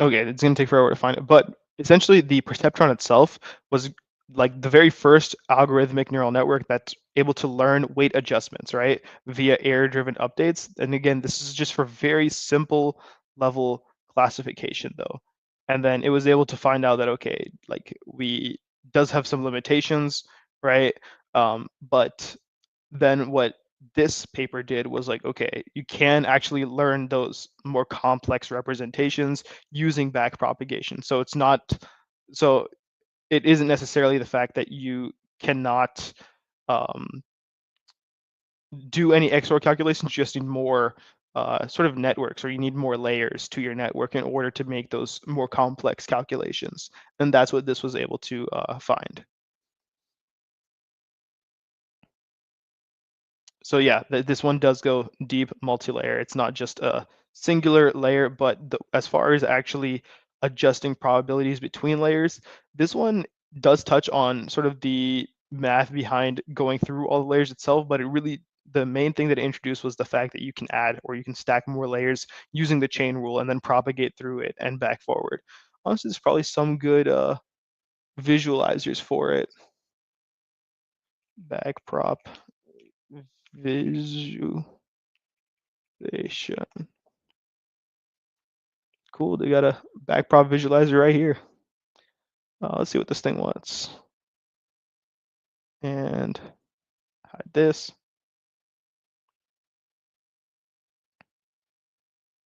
Okay, it's gonna take forever to find it, but essentially the perceptron itself was like the very first algorithmic neural network that's able to learn weight adjustments, right? Via error-driven updates. And again, this is just for very simple level classification though. And then it was able to find out that, okay, like we does have some limitations, right? But then what this paper did was like, okay, you can actually learn those more complex representations using backpropagation. So it's not, so it isn't necessarily the fact that you cannot um, do any XOR calculations, you just need more sort of networks, or you need more layers to your network in order to make those more complex calculations. And that's what this was able to find. So yeah, this one does go deep multi-layer. It's not just a singular layer, but as far as actually adjusting probabilities between layers, this one does touch on sort of the math behind going through all the layers itself, but it really, the main thing that it introduced was the fact that you can add or you can stack more layers using the chain rule and then propagate through it and back forward. Honestly, there's probably some good visualizers for it. Backprop visualization. Cool, they got a backprop visualizer right here. Let's see what this thing wants. And hide this.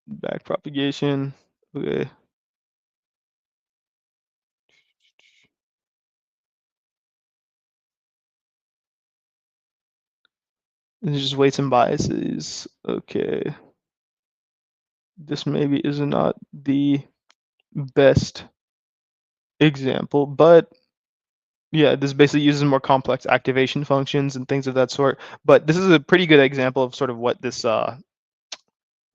Back propagation. Okay. This is just weights and biases. Okay. This maybe is not the best example, but yeah, this basically uses more complex activation functions and things of that sort. But this is a pretty good example of sort of what this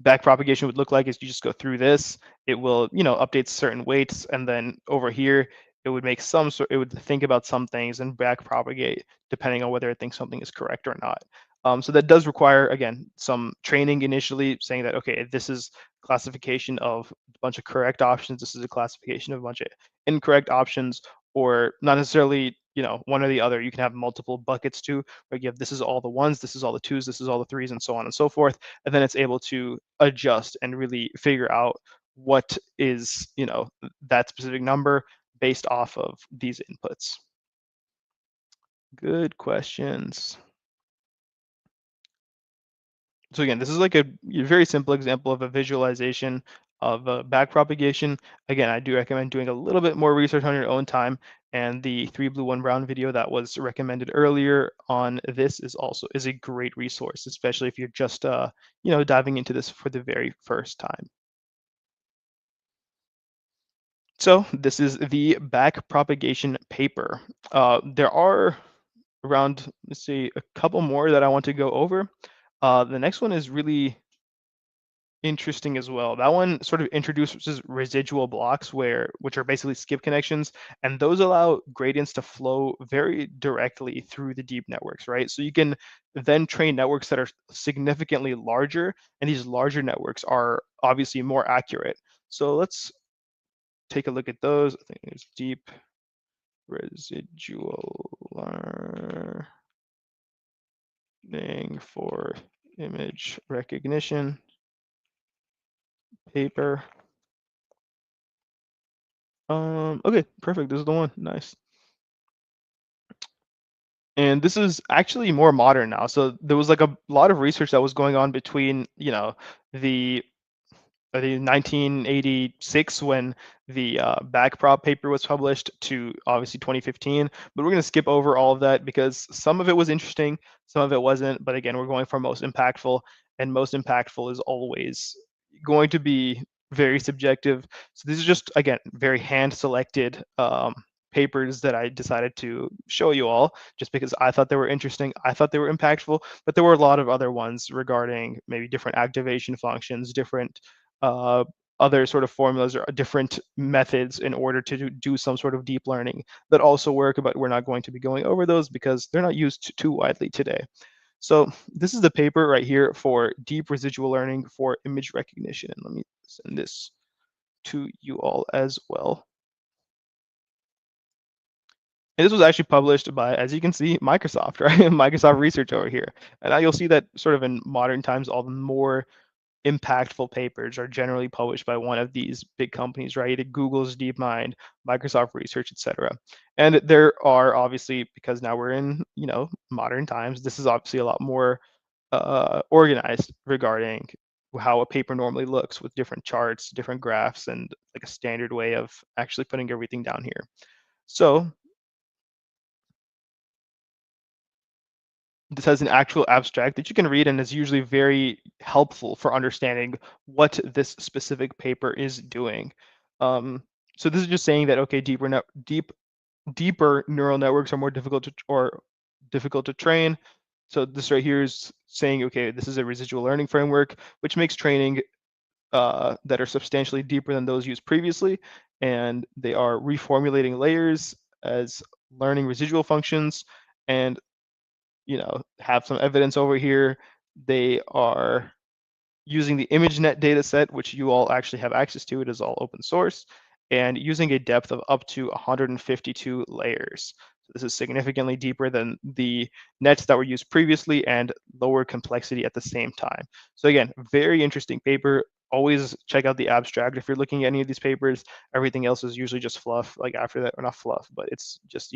back propagation would look like is you just go through this, it will, update certain weights, and then over here, it would make some sort, it would think about some things and back propagate depending on whether it thinks something is correct or not. So that does require, again, some training initially, saying that, okay, this is classification of a bunch of correct options, this is a classification of a bunch of incorrect options, or not necessarily, one or the other. You can have multiple buckets too, where you have this is all the ones, this is all the twos, this is all the threes, and so on and so forth. And then it's able to adjust and really figure out what is, that specific number based off of these inputs. Good questions. So again, this is like a very simple example of a visualization of backpropagation. Again, I do recommend doing a little bit more research on your own time. And the 3 Blue 1 Brown video that was recommended earlier on this is a great resource, especially if you're just diving into this for the very first time. So this is the backpropagation paper. There are around, let's see, a couple more that I want to go over. The next one is really interesting as well. That one sort of introduces residual blocks which are basically skip connections, and those allow gradients to flow very directly through the deep networks, right? So you can then train networks that are significantly larger, and these larger networks are obviously more accurate. So let's take a look at those. I think it's deep residual learning for image recognition paper. Okay, perfect. This is the one. Nice. And this is actually more modern now. So there was like a lot of research that was going on between, the the 1986 when the backprop paper was published to obviously 2015. But we're going to skip over all of that because some of it was interesting, some of it wasn't. But again, we're going for most impactful, and most impactful is always going to be very subjective. So this is just, again, very hand selected papers that I decided to show you all just because I thought they were interesting. I thought they were impactful, but there were a lot of other ones regarding maybe different activation functions, different uh, other sort of formulas or different methods in order to do some sort of deep learning that also work, but we're not going to be going over those because they're not used too widely today. So this is the paper right here for deep residual learning for image recognition. And let me send this to you all as well. And this was actually published by, as you can see, Microsoft, right? Microsoft research over here. And now you'll see that sort of in modern times, all the more impactful papers are generally published by one of these big companies, right? Google's DeepMind, Microsoft Research, etc. And there are obviously, because now we're in, modern times, this is obviously a lot more organized regarding how a paper normally looks with different charts, different graphs, and like a standard way of actually putting everything down here. So this has an actual abstract that you can read and is usually very helpful for understanding what this specific paper is doing. So this is just saying that okay, deeper neural networks are more difficult to train. So this right here is saying okay, this is a residual learning framework, which makes training that are substantially deeper than those used previously, and they are reformulating layers as learning residual functions, and have some evidence over here. They are using the ImageNet data set, which you all actually have access to. It is all open source, and using a depth of up to 152 layers. So this is significantly deeper than the nets that were used previously and lower complexity at the same time. So again, very interesting paper. Always check out the abstract if you're looking at any of these papers. Everything else is usually just fluff, like after that, or not fluff, but it's just,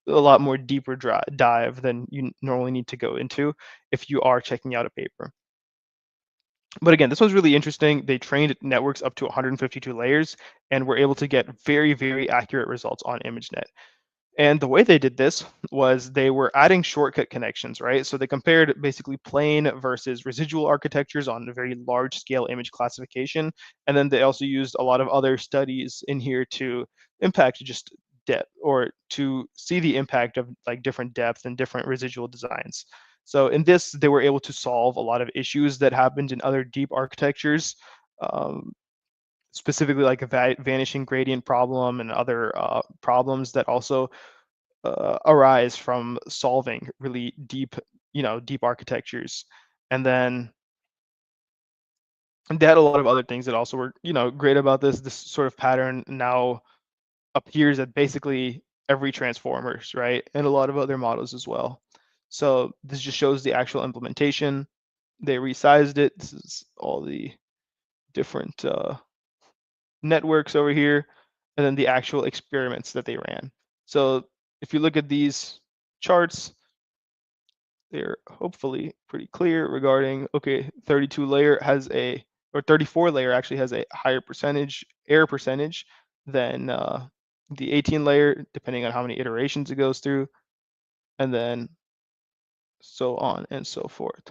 a lot more deeper dive than you normally need to go into if you are checking out a paper. But again, this one's really interesting. They trained networks up to 152 layers and were able to get very, very accurate results on ImageNet. And the way they did this was they were adding shortcut connections, right? So they compared basically plain versus residual architectures on a very large scale image classification. And then they also used a lot of other studies in here to impact just depth or to see the impact of like different depth and different residual designs. So in this, they were able to solve a lot of issues that happened in other deep architectures. Um, Specifically like a vanishing gradient problem and other problems that also arise from solving really deep, deep architectures. And then they had a lot of other things that also were, great about this. This sort of pattern now appears at basically every transformers, right? And a lot of other models as well. So this just shows the actual implementation. They resized it. This is all the different networks over here, and then the actual experiments that they ran. So if you look at these charts, they're hopefully pretty clear regarding, okay, 32 layer has a or 34 layer actually has a higher error percentage than the 18 layer, depending on how many iterations it goes through, and then so on and so forth.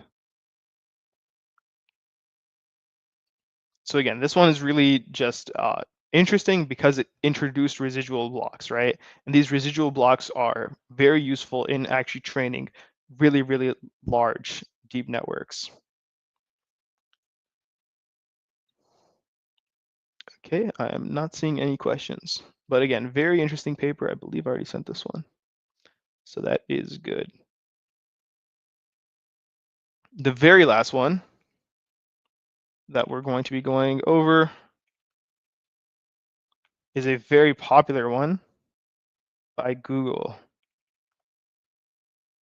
So again, this one is really just interesting because it introduced residual blocks, right? And these residual blocks are very useful in actually training really, really large deep networks. Okay, I am not seeing any questions. But again, very interesting paper. I believe I already sent this one. So that is good. The very last one that we're going to be going over is a very popular one by Google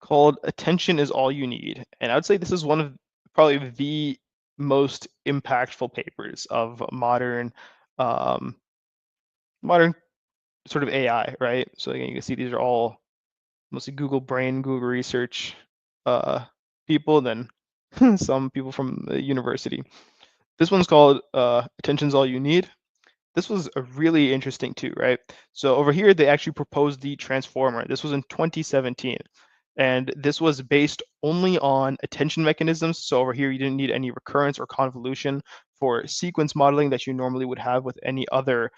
called Attention is All You Need. And I would say this is one of probably the most impactful papers of um, modern sort of AI, right? So again, you can see these are all mostly Google Brain, Google Research people, then some people from the university. This one's called Attention's All You Need. This was a really interesting too, right? So over here, they actually proposed the transformer. This was in 2017. And this was based only on attention mechanisms. So over here, you didn't need any recurrence or convolution for sequence modeling that you normally would have with any other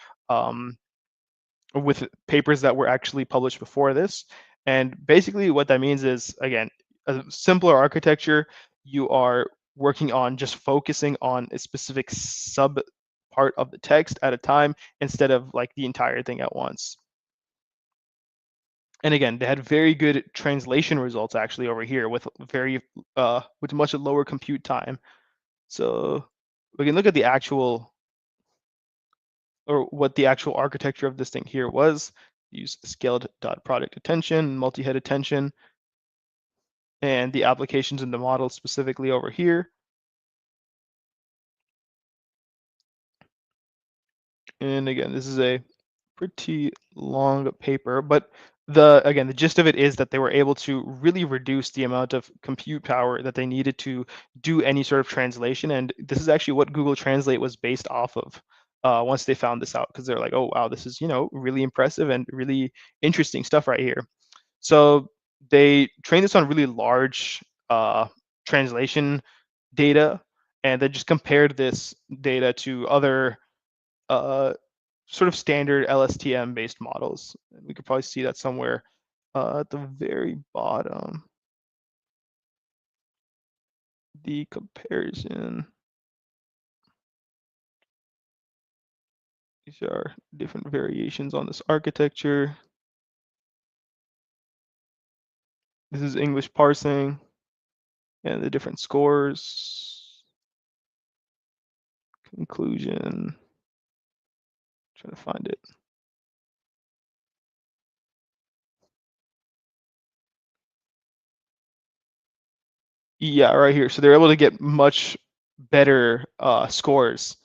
with papers that were actually published before this. And basically what that means is, again, a simpler architecture, you are working on just focusing on a specific sub part of the text at a time instead of like the entire thing at once. And again, they had very good translation results actually over here with with much lower compute time. So we can look at the actual or what the actual architecture of this thing here was. Use scaled dot product attention, multi-head attention, and the applications in the model specifically over here. And again, this is a pretty long paper, but the gist of it is that they were able to really reduce the amount of compute power that they needed to do any sort of translation. And this is actually what Google Translate was based off of once they found this out, because they're like, oh wow, this is really impressive and really interesting stuff right here. So they trained this on really large translation data, and then just compared this data to other uh, sort of standard LSTM based models. We could probably see that somewhere at the very bottom. The comparison. These are different variations on this architecture. This is English parsing and the different scores. Conclusion. Trying to find it. Yeah, right here. So they're able to get much better scores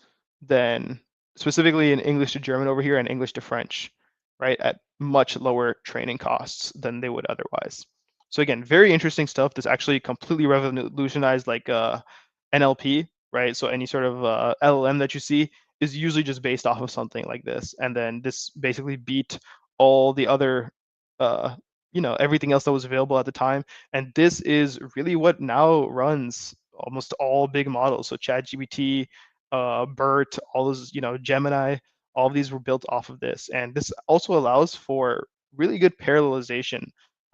than specifically in English to German over here and English to French, right? At much lower training costs than they would otherwise. So again, very interesting stuff. This actually completely revolutionized like NLP, right? So any sort of LLM that you see is usually just based off of something like this. And then this basically beat all the other uh, everything else that was available at the time. And this is really what now runs almost all big models. So ChatGPT, BERT, all those, Gemini, all of these were built off of this. And this also allows for really good parallelization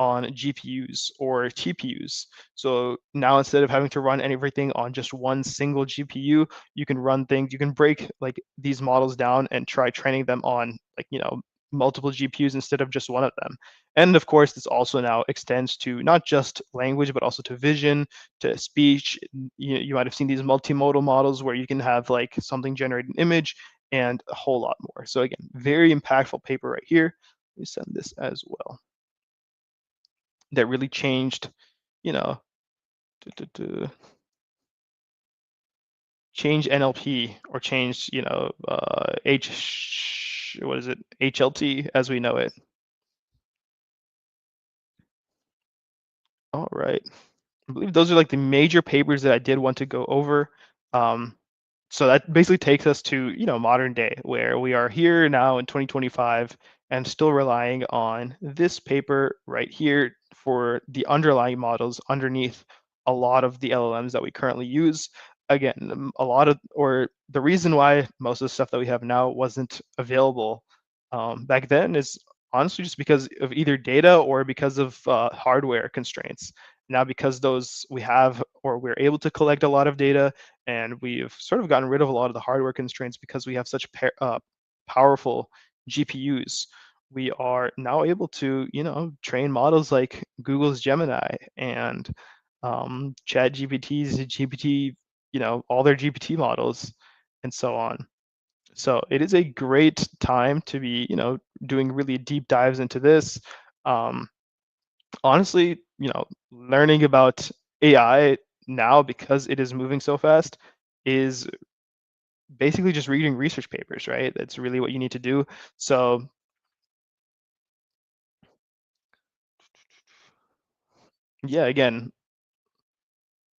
on GPUs or TPUs. So now instead of having to run everything on just one single GPU, you can run things, you can break like these models down and try training them on like, multiple GPUs instead of just one of them. And of course, this also now extends to not just language, but also to vision, to speech. You might have seen these multimodal models where you can have like something generate an image and a whole lot more. So again, very impactful paper right here. Let me send this as well. That really changed, you know, change NLP or change, what is it, HLT as we know it. All right. I believe those are like the major papers that I did want to go over. So that basically takes us to, modern day, where we are here now in 2025 and still relying on this paper right here for the underlying models underneath a lot of the LLMs that we currently use. Again, a lot of, or the reason why most of the stuff that we have now wasn't available back then is honestly just because of either data or because of hardware constraints. Now, because those we have, or we're able to collect a lot of data, and we've sort of gotten rid of a lot of the hardware constraints because we have such powerful GPUs. We are now able to, train models like Google's Gemini and Chat GPT's GPT, all their GPT models, and so on. So it is a great time to be, doing really deep dives into this. Um, Honestly, learning about AI now, because it is moving so fast, is basically just reading research papers, right? That's really what you need to do. So yeah, again,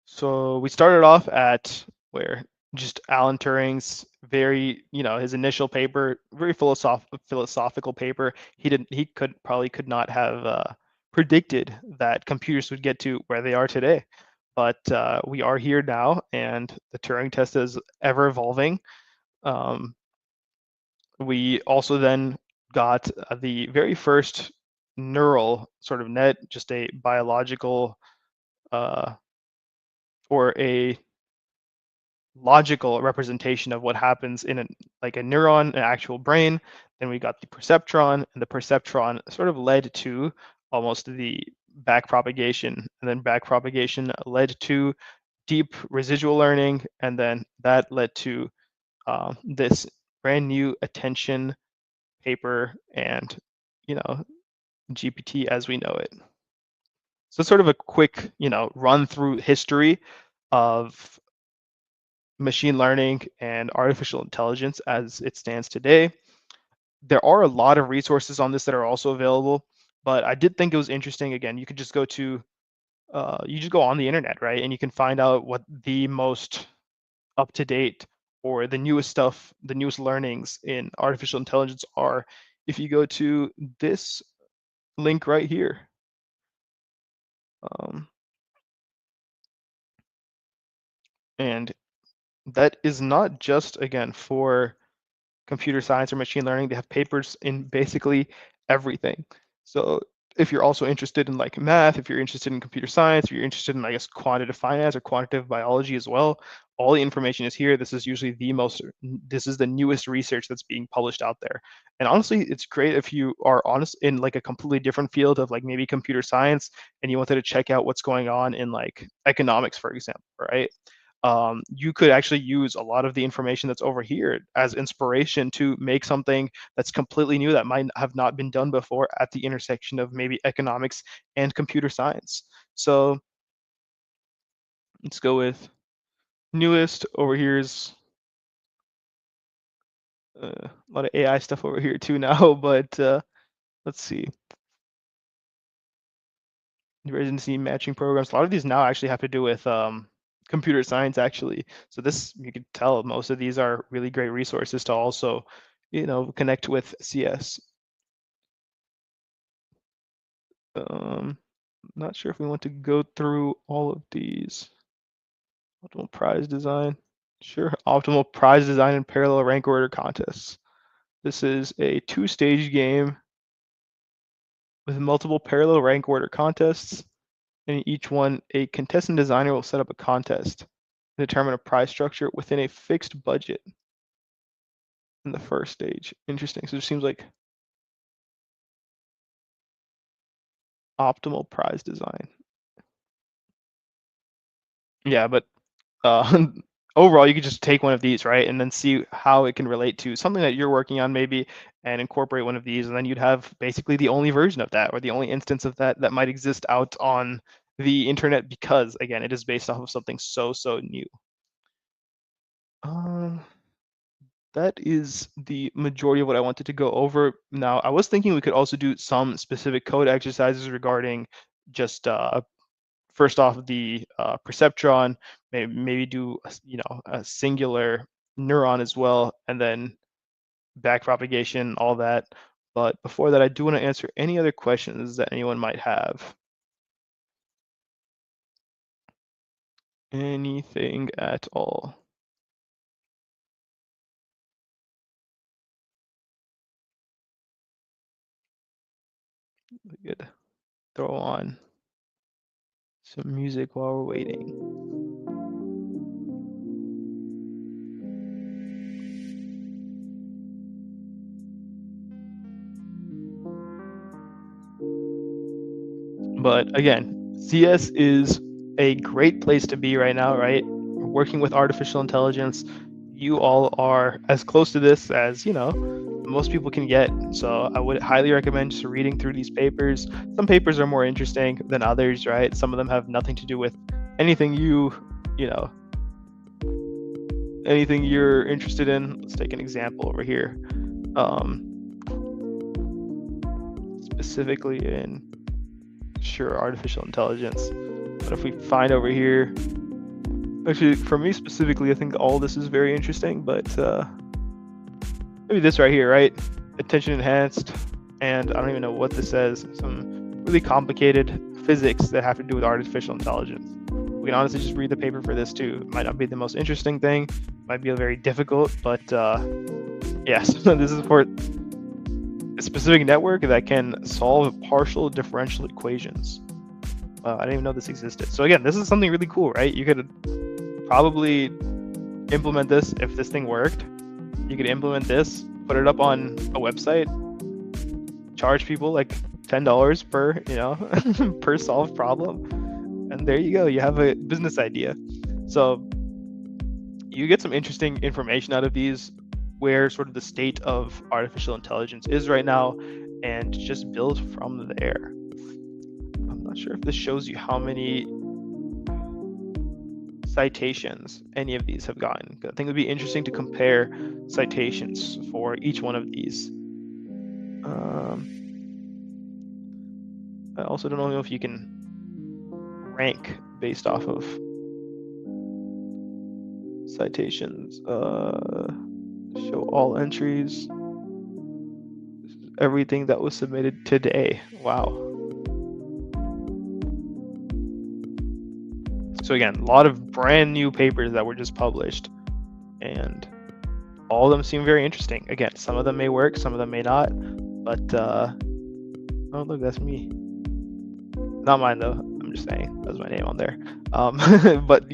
so we started off at where just Alan Turing's very, his initial paper, very philosophical paper. He could not have predicted that computers would get to where they are today. But we are here now, and the Turing test is ever evolving. Um, we also then got the very first neural sort of net, just a biological uh, or a logical representation of what happens in like a neuron, an actual brain. Then we got the perceptron, and the perceptron sort of led to almost the back propagation, and then back propagation led to deep residual learning, and then that led to this brand new attention paper and GPT as we know it. So sort of a quick run through history of machine learning and artificial intelligence as it stands today. There are a lot of resources on this that are also available, but I did think it was interesting. Again, you could just go to you just go on the internet, right, and you can find out what the most up to date or the newest stuff, the newest learnings in artificial intelligence are. If you go to this link right here, um, and that is not just again for computer science or machine learning. They have papers in basically everything. So if you're also interested in like math, if you're interested in computer science, if you're interested in, I guess, quantitative finance or quantitative biology as well, all the information is here. This is usually this is the newest research that's being published out there. And honestly, it's great if you are honest in like a completely different field of like maybe computer science and you wanted to check out what's going on in like economics, for example, right? You could actually use a lot of the information that's over here as inspiration to make something that's completely new that might have not been done before at the intersection of maybe economics and computer science. So let's go with newest. Over here's a lot of AI stuff over here too now, but let's see. Residency matching programs. A lot of these now actually have to do with computer science, actually. So this, you can tell most of these are really great resources to also, connect with CS. Not sure if we want to go through all of these. Optimal prize design. Sure. Optimal prize design and parallel rank order contests. This is a two-stage game with multiple parallel rank order contests. And in each one, a contestant designer will set up a contest and determine a prize structure within a fixed budget in the first stage. Interesting. So it seems like optimal prize design. Yeah, but uh, overall, you could just take one of these, right, and then see how it can relate to something that you're working on, maybe, and incorporate one of these, and then you'd have basically the only version of that, or the only instance of that that might exist out on the internet, because again, it is based off of something so new. Um, that is the majority of what I wanted to go over. Now, I was thinking we could also do some specific code exercises regarding just first off the perceptron, maybe do a singular neuron as well, and then backpropagation, all that. But before that, I do want to answer any other questions that anyone might have. Anything at all. We could throw on some music while we're waiting. But again, CS is a great place to be right now, right? We're working with artificial intelligence. You all are as close to this as, most people can get. So I would highly recommend just reading through these papers. Some papers are more interesting than others, right? Some of them have nothing to do with anything anything you're interested in. Let's take an example over here. Specifically in artificial intelligence. But if we find over here, actually for me specifically, I think all this is very interesting, but maybe this right here, right? Attention enhanced, and I don't even know what this says. Some really complicated physics that have to do with artificial intelligence. We can honestly just read the paper for this too. It might not be the most interesting thing, might be very difficult, but yes, this is for a specific network that can solve partial differential equations. I didn't even know this existed. So again, this is something really cool, right? You could probably implement this if this thing worked. You could implement this, put it up on a website, charge people like $10 per, per solved problem, and there you go. You have a business idea. So you get some interesting information out of these, where sort of the state of artificial intelligence is right now, and just build from there. I'm not sure if this shows you how many citations any of these have gotten. I think it would be interesting to compare citations for each one of these. I also don't know if you can rank based off of citations. Show all entries. This is everything that was submitted today. Wow. So again, a lot of brand new papers that were just published, and all of them seem very interesting. Again, some of them may work, some of them may not, but oh look, that's me. Not mine though. I'm just saying that's my name on there. But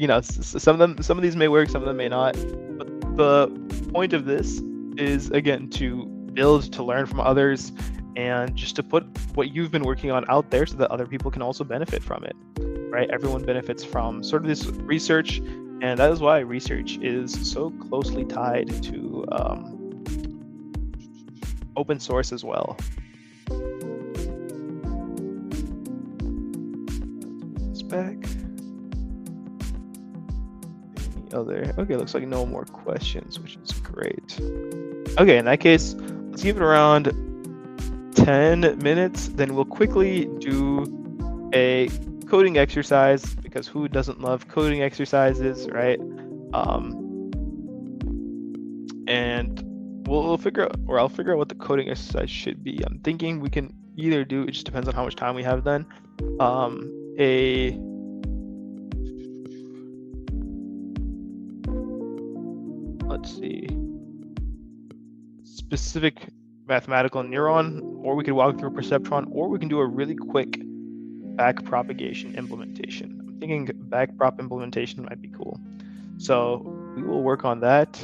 some of these may work, some of them may not. But the point of this is, again, to build, to learn from others, and just to put what you've been working on out there so that other people can also benefit from it, right? Everyone benefits from sort of this research, and that is why research is so closely tied to open source as well. Back. Any other? Okay, looks like no more questions, which is great. Okay, in that case, let's give it around 10 minutes. Then we'll quickly do a coding exercise, because who doesn't love coding exercises, right? And we'll figure out, or I'll figure out what the coding exercise should be. I'm thinking we can either do, it just depends on how much time we have then, let's see, specific mathematical neuron, or we could walk through a perceptron, or we can do a really quick backpropagation implementation. I'm thinking backprop implementation might be cool. So we will work on that.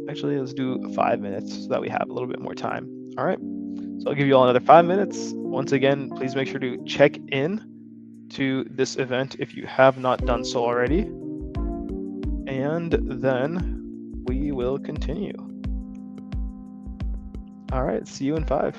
Actually, let's do 5 minutes so that we have a little bit more time. All right. So I'll give you all another 5 minutes. Once again, please make sure to check in to this event if you have not done so already. And then we will continue. All right, see you in 5.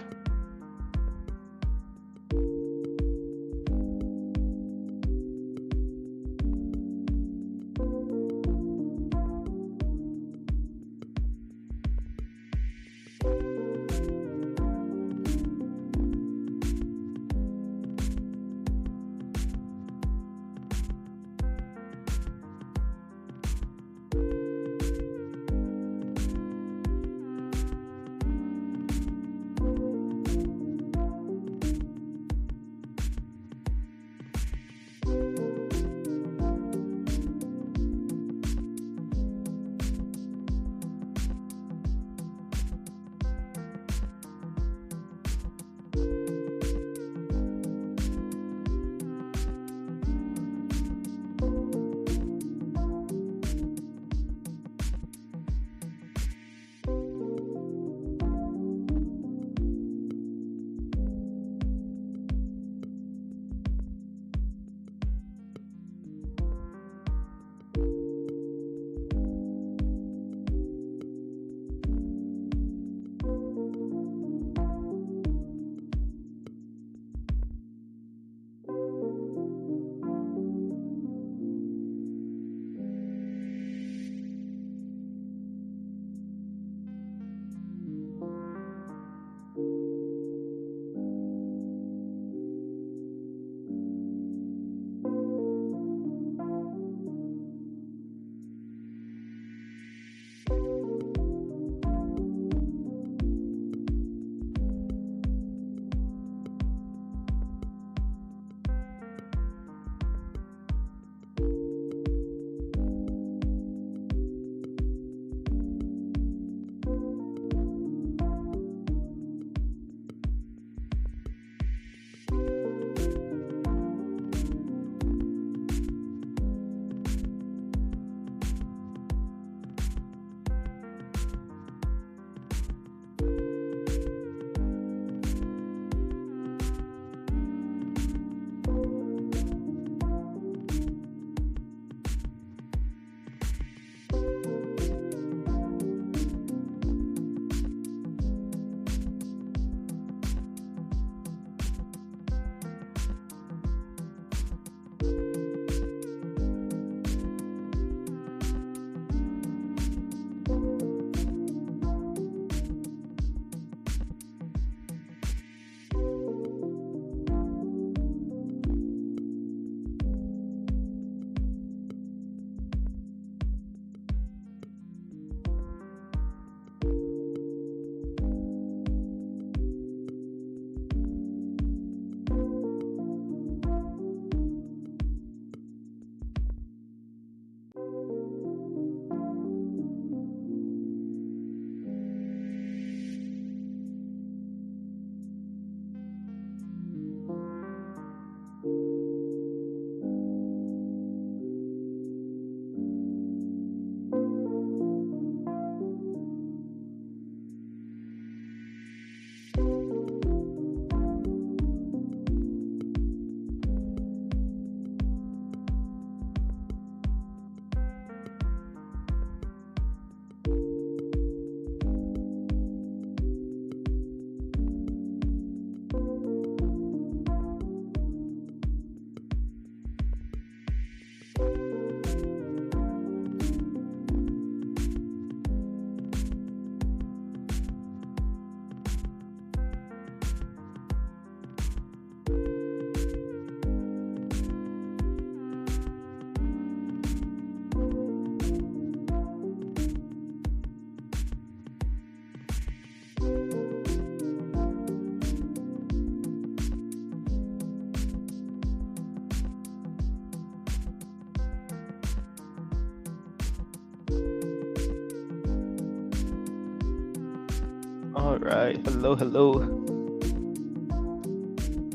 All right, hello, hello.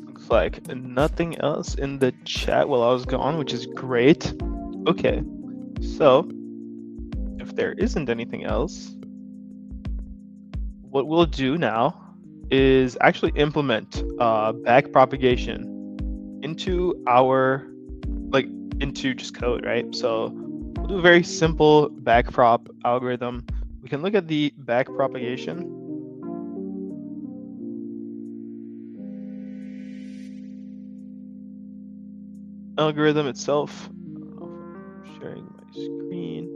Looks like nothing else in the chat while I was gone, which is great. Okay, so if there isn't anything else, what we'll do now is actually implement back propagation into our into just code, right? So we'll do a very simple backprop algorithm. We can look at the back propagation algorithm itself. I don't know if I'm sharing my screen.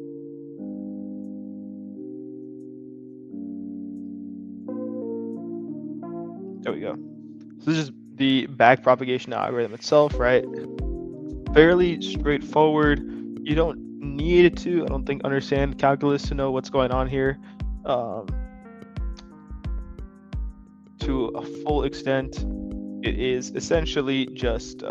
There we go. So this is the back propagation algorithm itself, right? Fairly straightforward. You don't need to, I don't think, understand calculus to know what's going on here to a full extent. It is essentially just,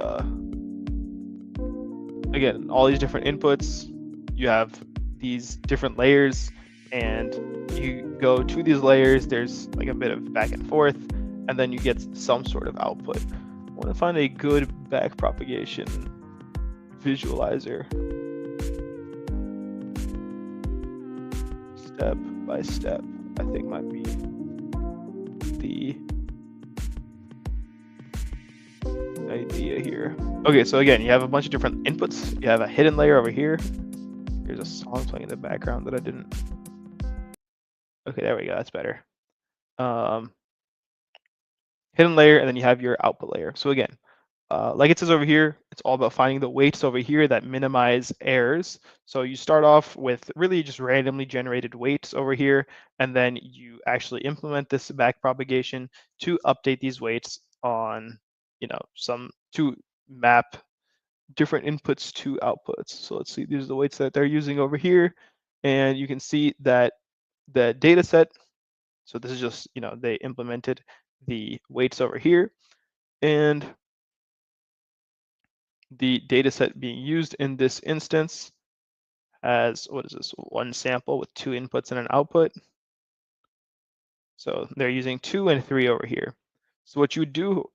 again, all these different inputs. You have these different layers, and you go to these layers. There's like a bit of back and forth, and then you get some sort of output. I want to find a good back propagation visualizer. Step by step, I think might be the idea here. Okay, so again, you have a bunch of different inputs. You have a hidden layer over here. There's a song playing in the background that I didn't. Okay, there we go. That's better. Hidden layer, and then you have your output layer. So again, like it says over here, it's all about finding the weights over here that minimize errors. So you start off with really just randomly generated weights over here, and then you actually implement this back propagation to update these weights on, some to map different inputs to outputs. So let's see, these are the weights that they're using over here, and you can see that the data set. So this is just, they implemented the weights over here, and the data set being used in this instance has, what is this, one sample with 2 inputs and an output. So they're using 2 and 3 over here. So what you do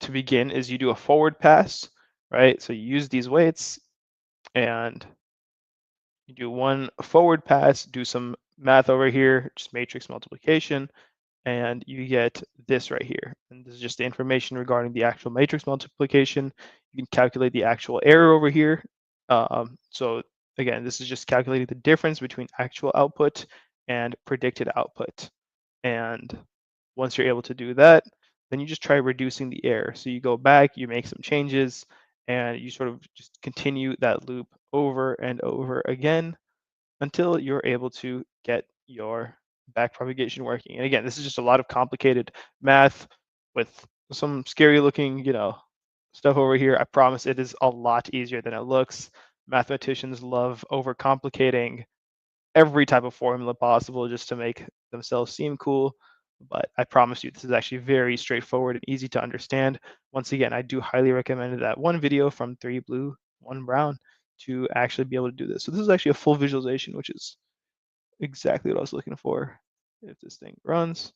to begin is you do a forward pass, right? So you use these weights and you do one forward pass, do some math over here, just matrix multiplication, and you get this right here. And this is just the information regarding the actual matrix multiplication. You can calculate the actual error over here. So again, this is just calculating the difference between actual output and predicted output. And once you're able to do that, then you just try reducing the error. So you go back, you make some changes, and you sort of just continue that loop over and over again until you're able to get your back propagation working. And again, this is just a lot of complicated math with some scary looking, stuff over here. I promise it is a lot easier than it looks. Mathematicians love overcomplicating every type of formula possible just to make themselves seem cool. But I promise you, this is actually very straightforward and easy to understand. Once again, I do highly recommend that one video from 3 Blue, 1 Brown to actually be able to do this. So this is actually a full visualization, which is exactly what I was looking for. If this thing runs.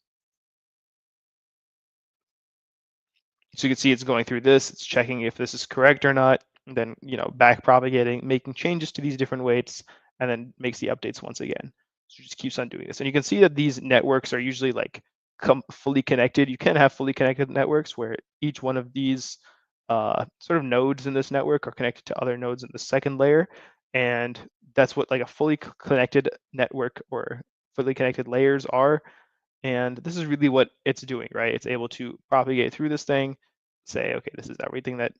So you can see it's going through this, it's checking if this is correct or not, and then, back propagating, making changes to these different weights, and then makes the updates once again. So it just keeps on doing this. And you can see that these networks are usually like fully connected. You can have fully connected networks where each one of these sort of nodes in this network are connected to other nodes in the second layer. And that's what like a fully connected network or fully connected layers are. And this is really what it's doing, right? It's able to propagate through this thing, say, okay, this is everything that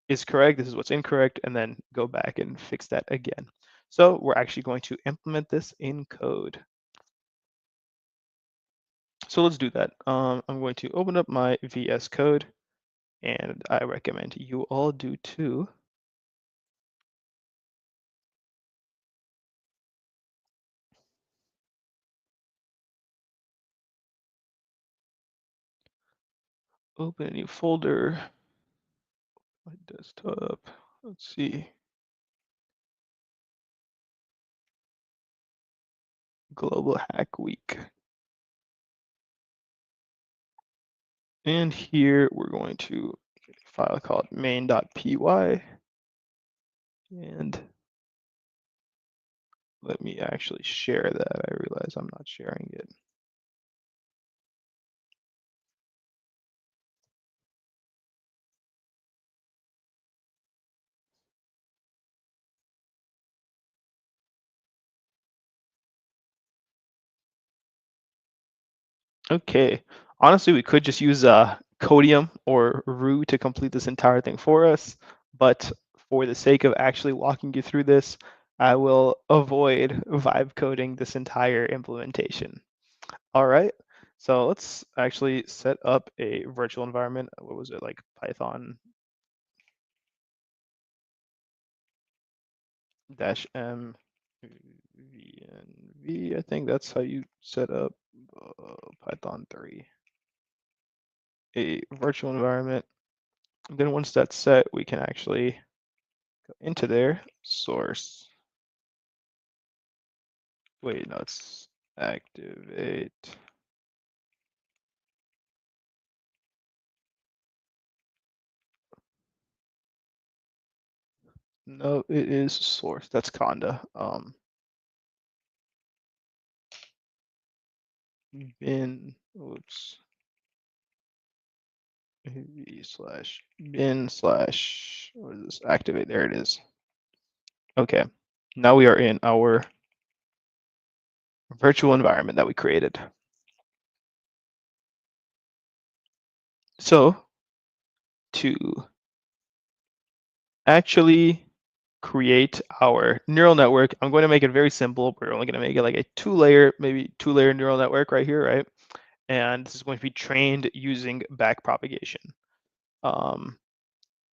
is correct, this is what's incorrect, and then go back and fix that again. So we're actually going to implement this in code. So let's do that. I'm going to open up my VS Code, and I recommend you all do too. Open a new folder, my desktop, let's see, Global Hack Week. And here we're going to a file called main.py, and let me actually share that. I realize I'm not sharing it. Okay, honestly, we could just use Codium or Rue to complete this entire thing for us, but for the sake of actually walking you through this, I will avoid vibe coding this entire implementation. All right, so let's actually set up a virtual environment. What was it, like Python -m VNV, I think that's how you set up Python 3, a virtual environment. And then once that's set, we can actually go into there, source. Wait, no, it's activate. No, it is source. That's Conda. Bin, oops, slash bin slash, what is this? Activate. There it is. Okay, now we are in our virtual environment that we created. So to actually create our neural network, I'm going to make it very simple. We're only going to make it like a maybe two-layer neural network right here, right? And this is going to be trained using backpropagation.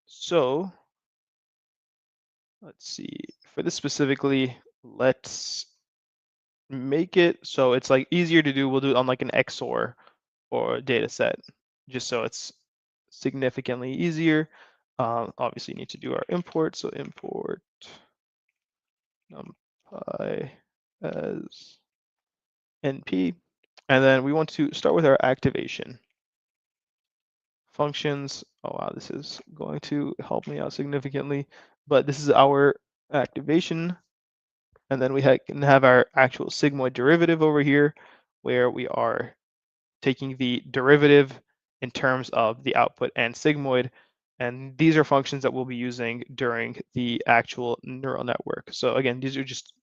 So let's see, for this specifically, let's make it so it's like easier to do. We'll do it on like an XOR or data set, just so it's significantly easier. Obviously, you need to do our import. So import numpy as np, and then we want to start with our activation functions. Oh wow, this is going to help me out significantly. But this is our activation, and then we can have our actual sigmoid derivative over here, where we are taking the derivative in terms of the output and sigmoid. And these are functions that we'll be using during the actual neural network. So again, these are just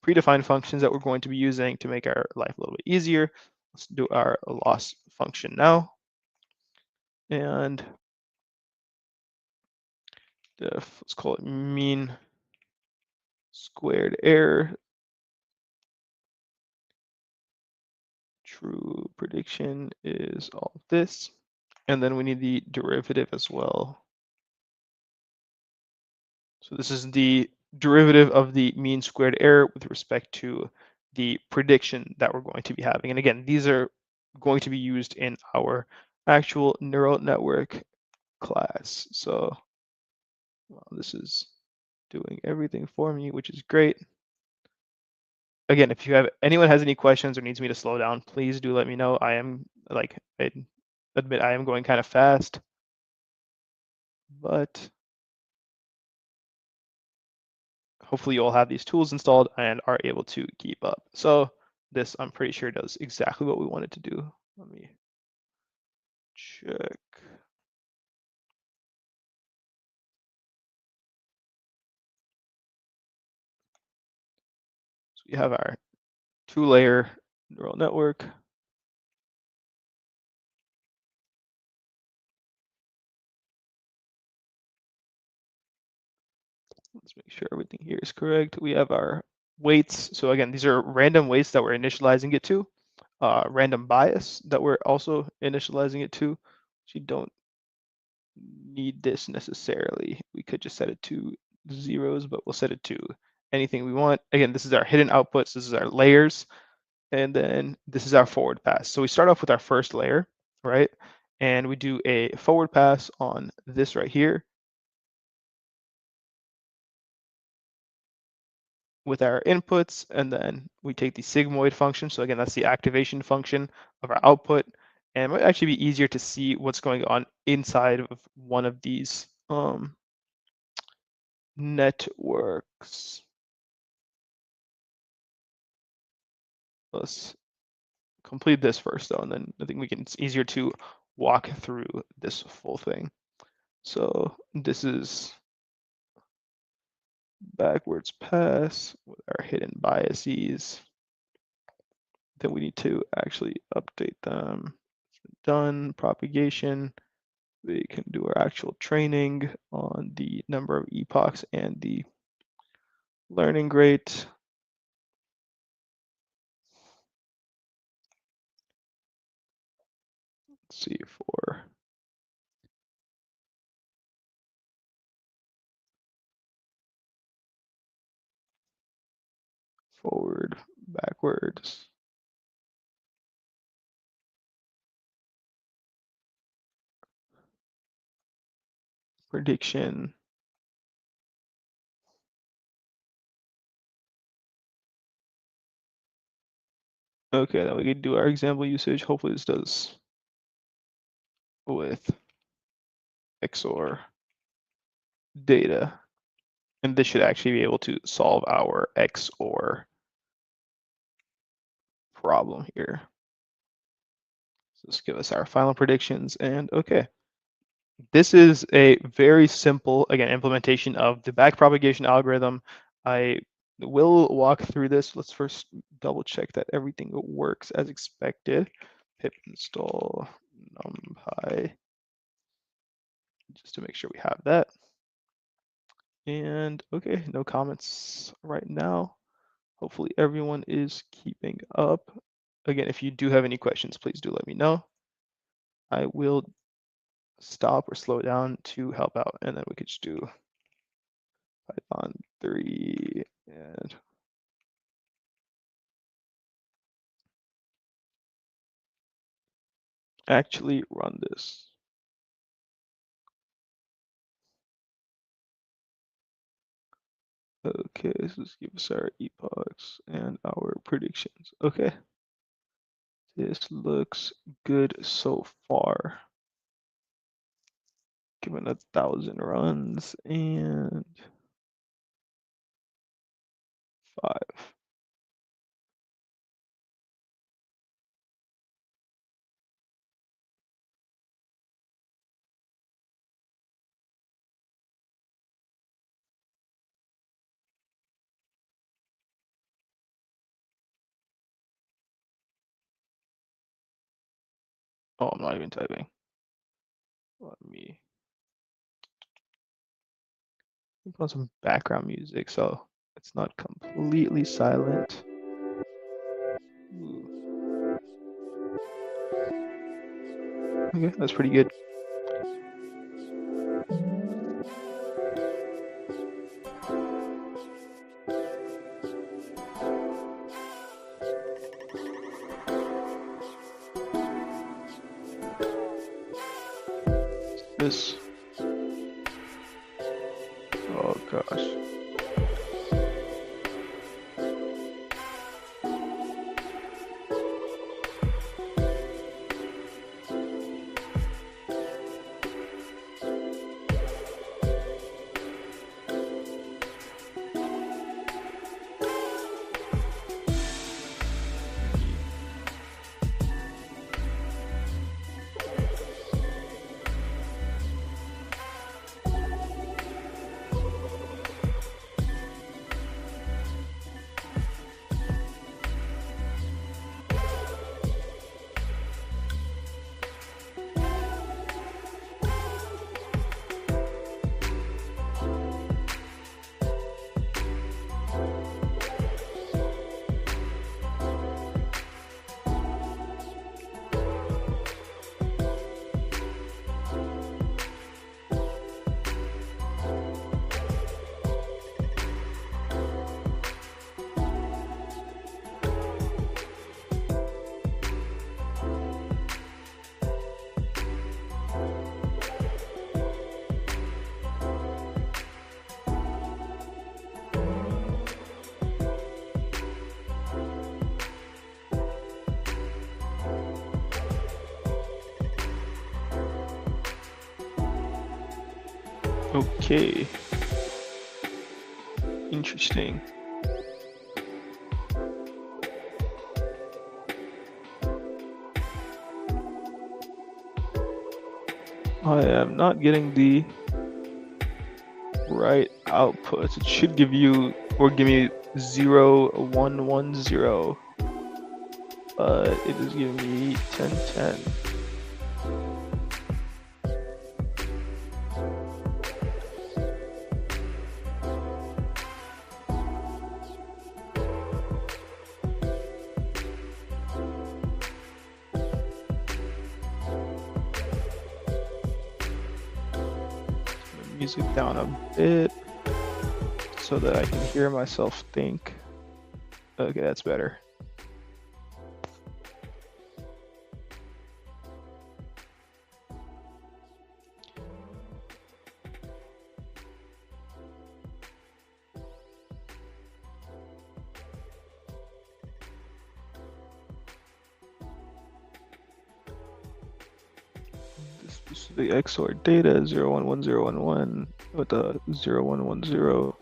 predefined functions that we're going to be using to make our life a little bit easier. Let's do our loss function now. And let's call it mean squared error. True prediction is all this. And then we need the derivative as well. So this is the derivative of the mean squared error with respect to the prediction that we're going to be having. And again, these are going to be used in our actual neural network class. So well, this is doing everything for me, which is great. Again, if anyone has any questions or needs me to slow down, please do let me know. I admit I am going kind of fast, but hopefully you all have these tools installed and are able to keep up. So this, I'm pretty sure, does exactly what we wanted to do. Let me check. So we have our two-layer neural network. let's make sure everything here is correct. We have our weights. So again, these are random weights that we're initializing it to. Random bias that we're also initializing it to. So you don't need this necessarily. We could just set it to zeros, but we'll set it to anything we want. Again, this is our hidden outputs. This is our layers. And then this is our forward pass. So we start off with our first layer, right? And we do a forward pass on this right here with our inputs, and then we take the sigmoid function. So again, that's the activation function of our output. And it might actually be easier to see what's going on inside of one of these networks. Let's complete this first though, and then I think it's easier to walk through this full thing. So this is backwards pass with our hidden biases. Then we need to actually update them. Done propagation. We can do our actual training on the number of epochs and the learning rate. Let's see for forward, backwards. Prediction. Okay, then we can do our example usage. Hopefully this does with XOR data. And this should actually be able to solve our XOR problem here. So let's give us our final predictions, and okay. This is a very simple, again, implementation of the backpropagation algorithm. I will walk through this. Let's first double check that everything works as expected. Pip install numpy, just to make sure we have that. And okay, no comments right now. Hopefully everyone is keeping up. Again, if you do have any questions, please do let me know. I will stop or slow down to help out, and then we could just do Python 3 and actually run this. Okay, so let's give us our epochs and our predictions. Okay, this looks good so far. Given 1,000 runs and 5. Oh, I'm not even typing. Let me put on some background music so it's not completely silent. Ooh. Okay, that's pretty good. This. Oh gosh. Okay. Interesting. I am not getting the right outputs. It should give you, or give me 0110, but it is giving me 1010. Music down a bit so that I can hear myself think. Okay, that's better. The XOR data 011011 with the 0110.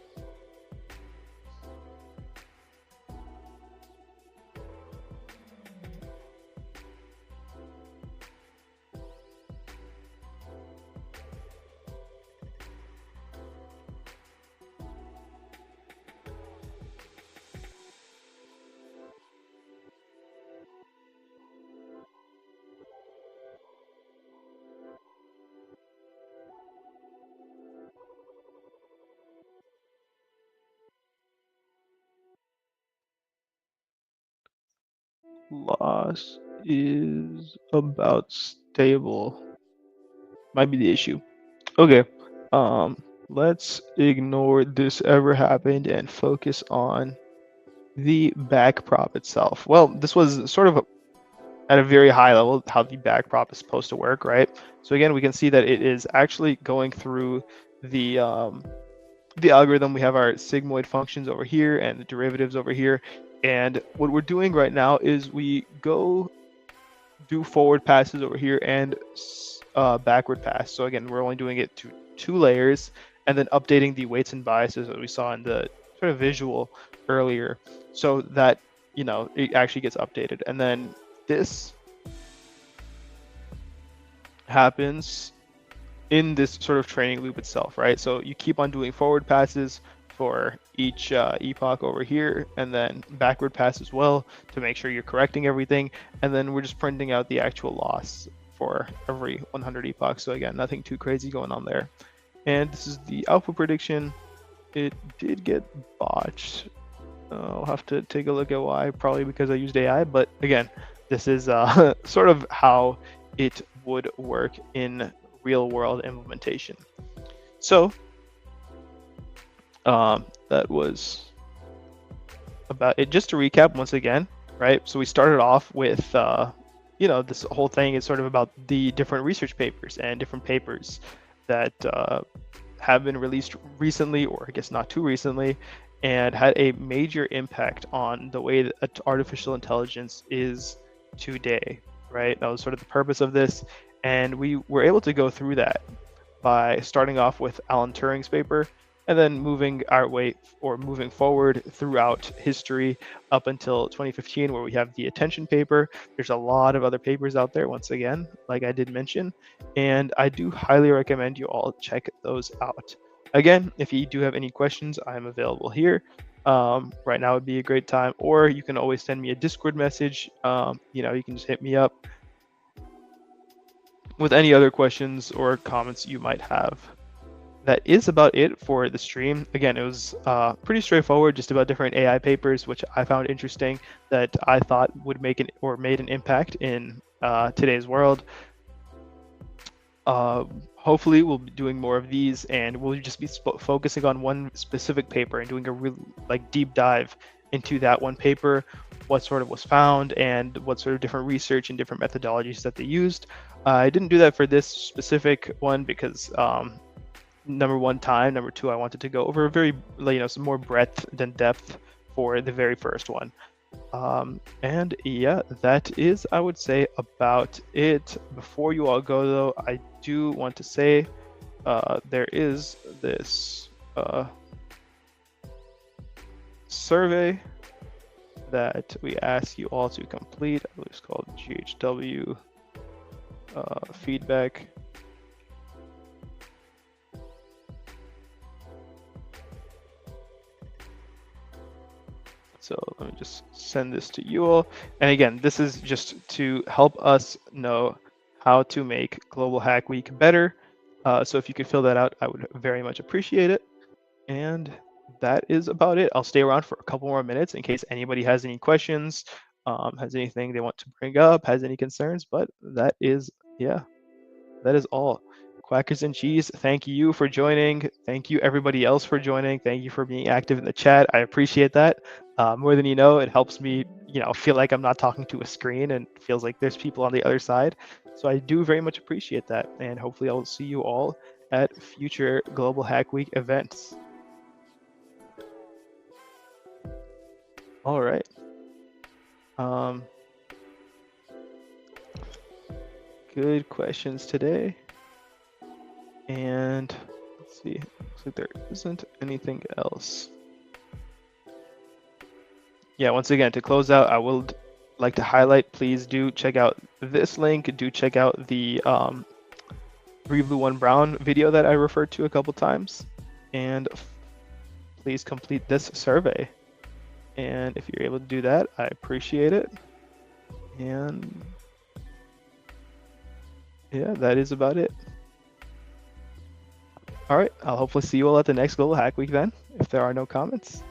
Loss is about stable. Might be the issue. Okay. Let's ignore this ever happened and focus on the backprop itself. Well, this was sort of at a very high level how the backprop is supposed to work, right? So again, we can see that it is actually going through the algorithm. We have our sigmoid functions over here and the derivatives over here. And what we're doing right now is we go do forward passes over here and backward pass. So again, we're only doing it to 2 layers and then updating the weights and biases that we saw in the sort of visual earlier so that, it actually gets updated. And then this happens in this sort of training loop itself, right? So you keep on doing forward passes for each epoch over here, and then backward pass as well to make sure you're correcting everything. And then we're just printing out the actual loss for every 100 epochs. So again, nothing too crazy going on there. And this is the output prediction. It did get botched. I'll have to take a look at why, probably because I used AI. But again, this is sort of how it would work in real world implementation. So that was about it. Just to recap once again, right? So we started off with, this whole thing is sort of about the different research papers and different papers that have been released recently, or I guess not too recently, and had a major impact on the way that artificial intelligence is today, right? That was sort of the purpose of this. And we were able to go through that by starting off with Alan Turing's paper and then moving our way or moving forward throughout history up until 2015, where we have the attention paper. There's a lot of other papers out there, once again, like I did mention, and I do highly recommend you all check those out. Again, if you do have any questions, I'm available here. Right now would be a great time, or you can always send me a Discord message. You can just hit me up with any other questions or comments you might have. That is about it for the stream. Again, it was pretty straightforward, just about different AI papers, which I found interesting, that I thought would made an impact in today's world. Hopefully we'll be doing more of these, and we'll just be focusing on one specific paper and doing a real deep dive into that one paper, what sort of was found, and what sort of different research and different methodologies that they used. I didn't do that for this specific one because number one, time. Number two, I wanted to go over very, some more breadth than depth for the very first one. And yeah, that is, I would say, about it. Before you all go, though, I do want to say there is this survey that we ask you all to complete. I believe it's called GHW feedback. So let me just send this to you all. And again, this is just to help us know how to make Global Hack Week better. So if you could fill that out, I would very much appreciate it. And that is about it. I'll stay around for a couple more minutes in case anybody has any questions, has anything they want to bring up, has any concerns. But that is, yeah, that is all. Quackers and Cheese, thank you for joining. Thank you everybody else for joining. Thank you for being active in the chat. I appreciate that. More than you know, it helps me, feel like I'm not talking to a screen and feels like there's people on the other side. So I do very much appreciate that. And hopefully I'll see you all at future Global Hack Week events. All right. Good questions today. And let's see, looks like there isn't anything else. Yeah, once again, to close out, I would like to highlight, please do check out this link. Do check out the 3 Blue 1 Brown video that I referred to a couple times. And please complete this survey. And if you're able to do that, I appreciate it. And yeah, that is about it. All right, I'll hopefully see you all at the next Global Hack Week then, if there are no comments.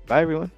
Bye, everyone.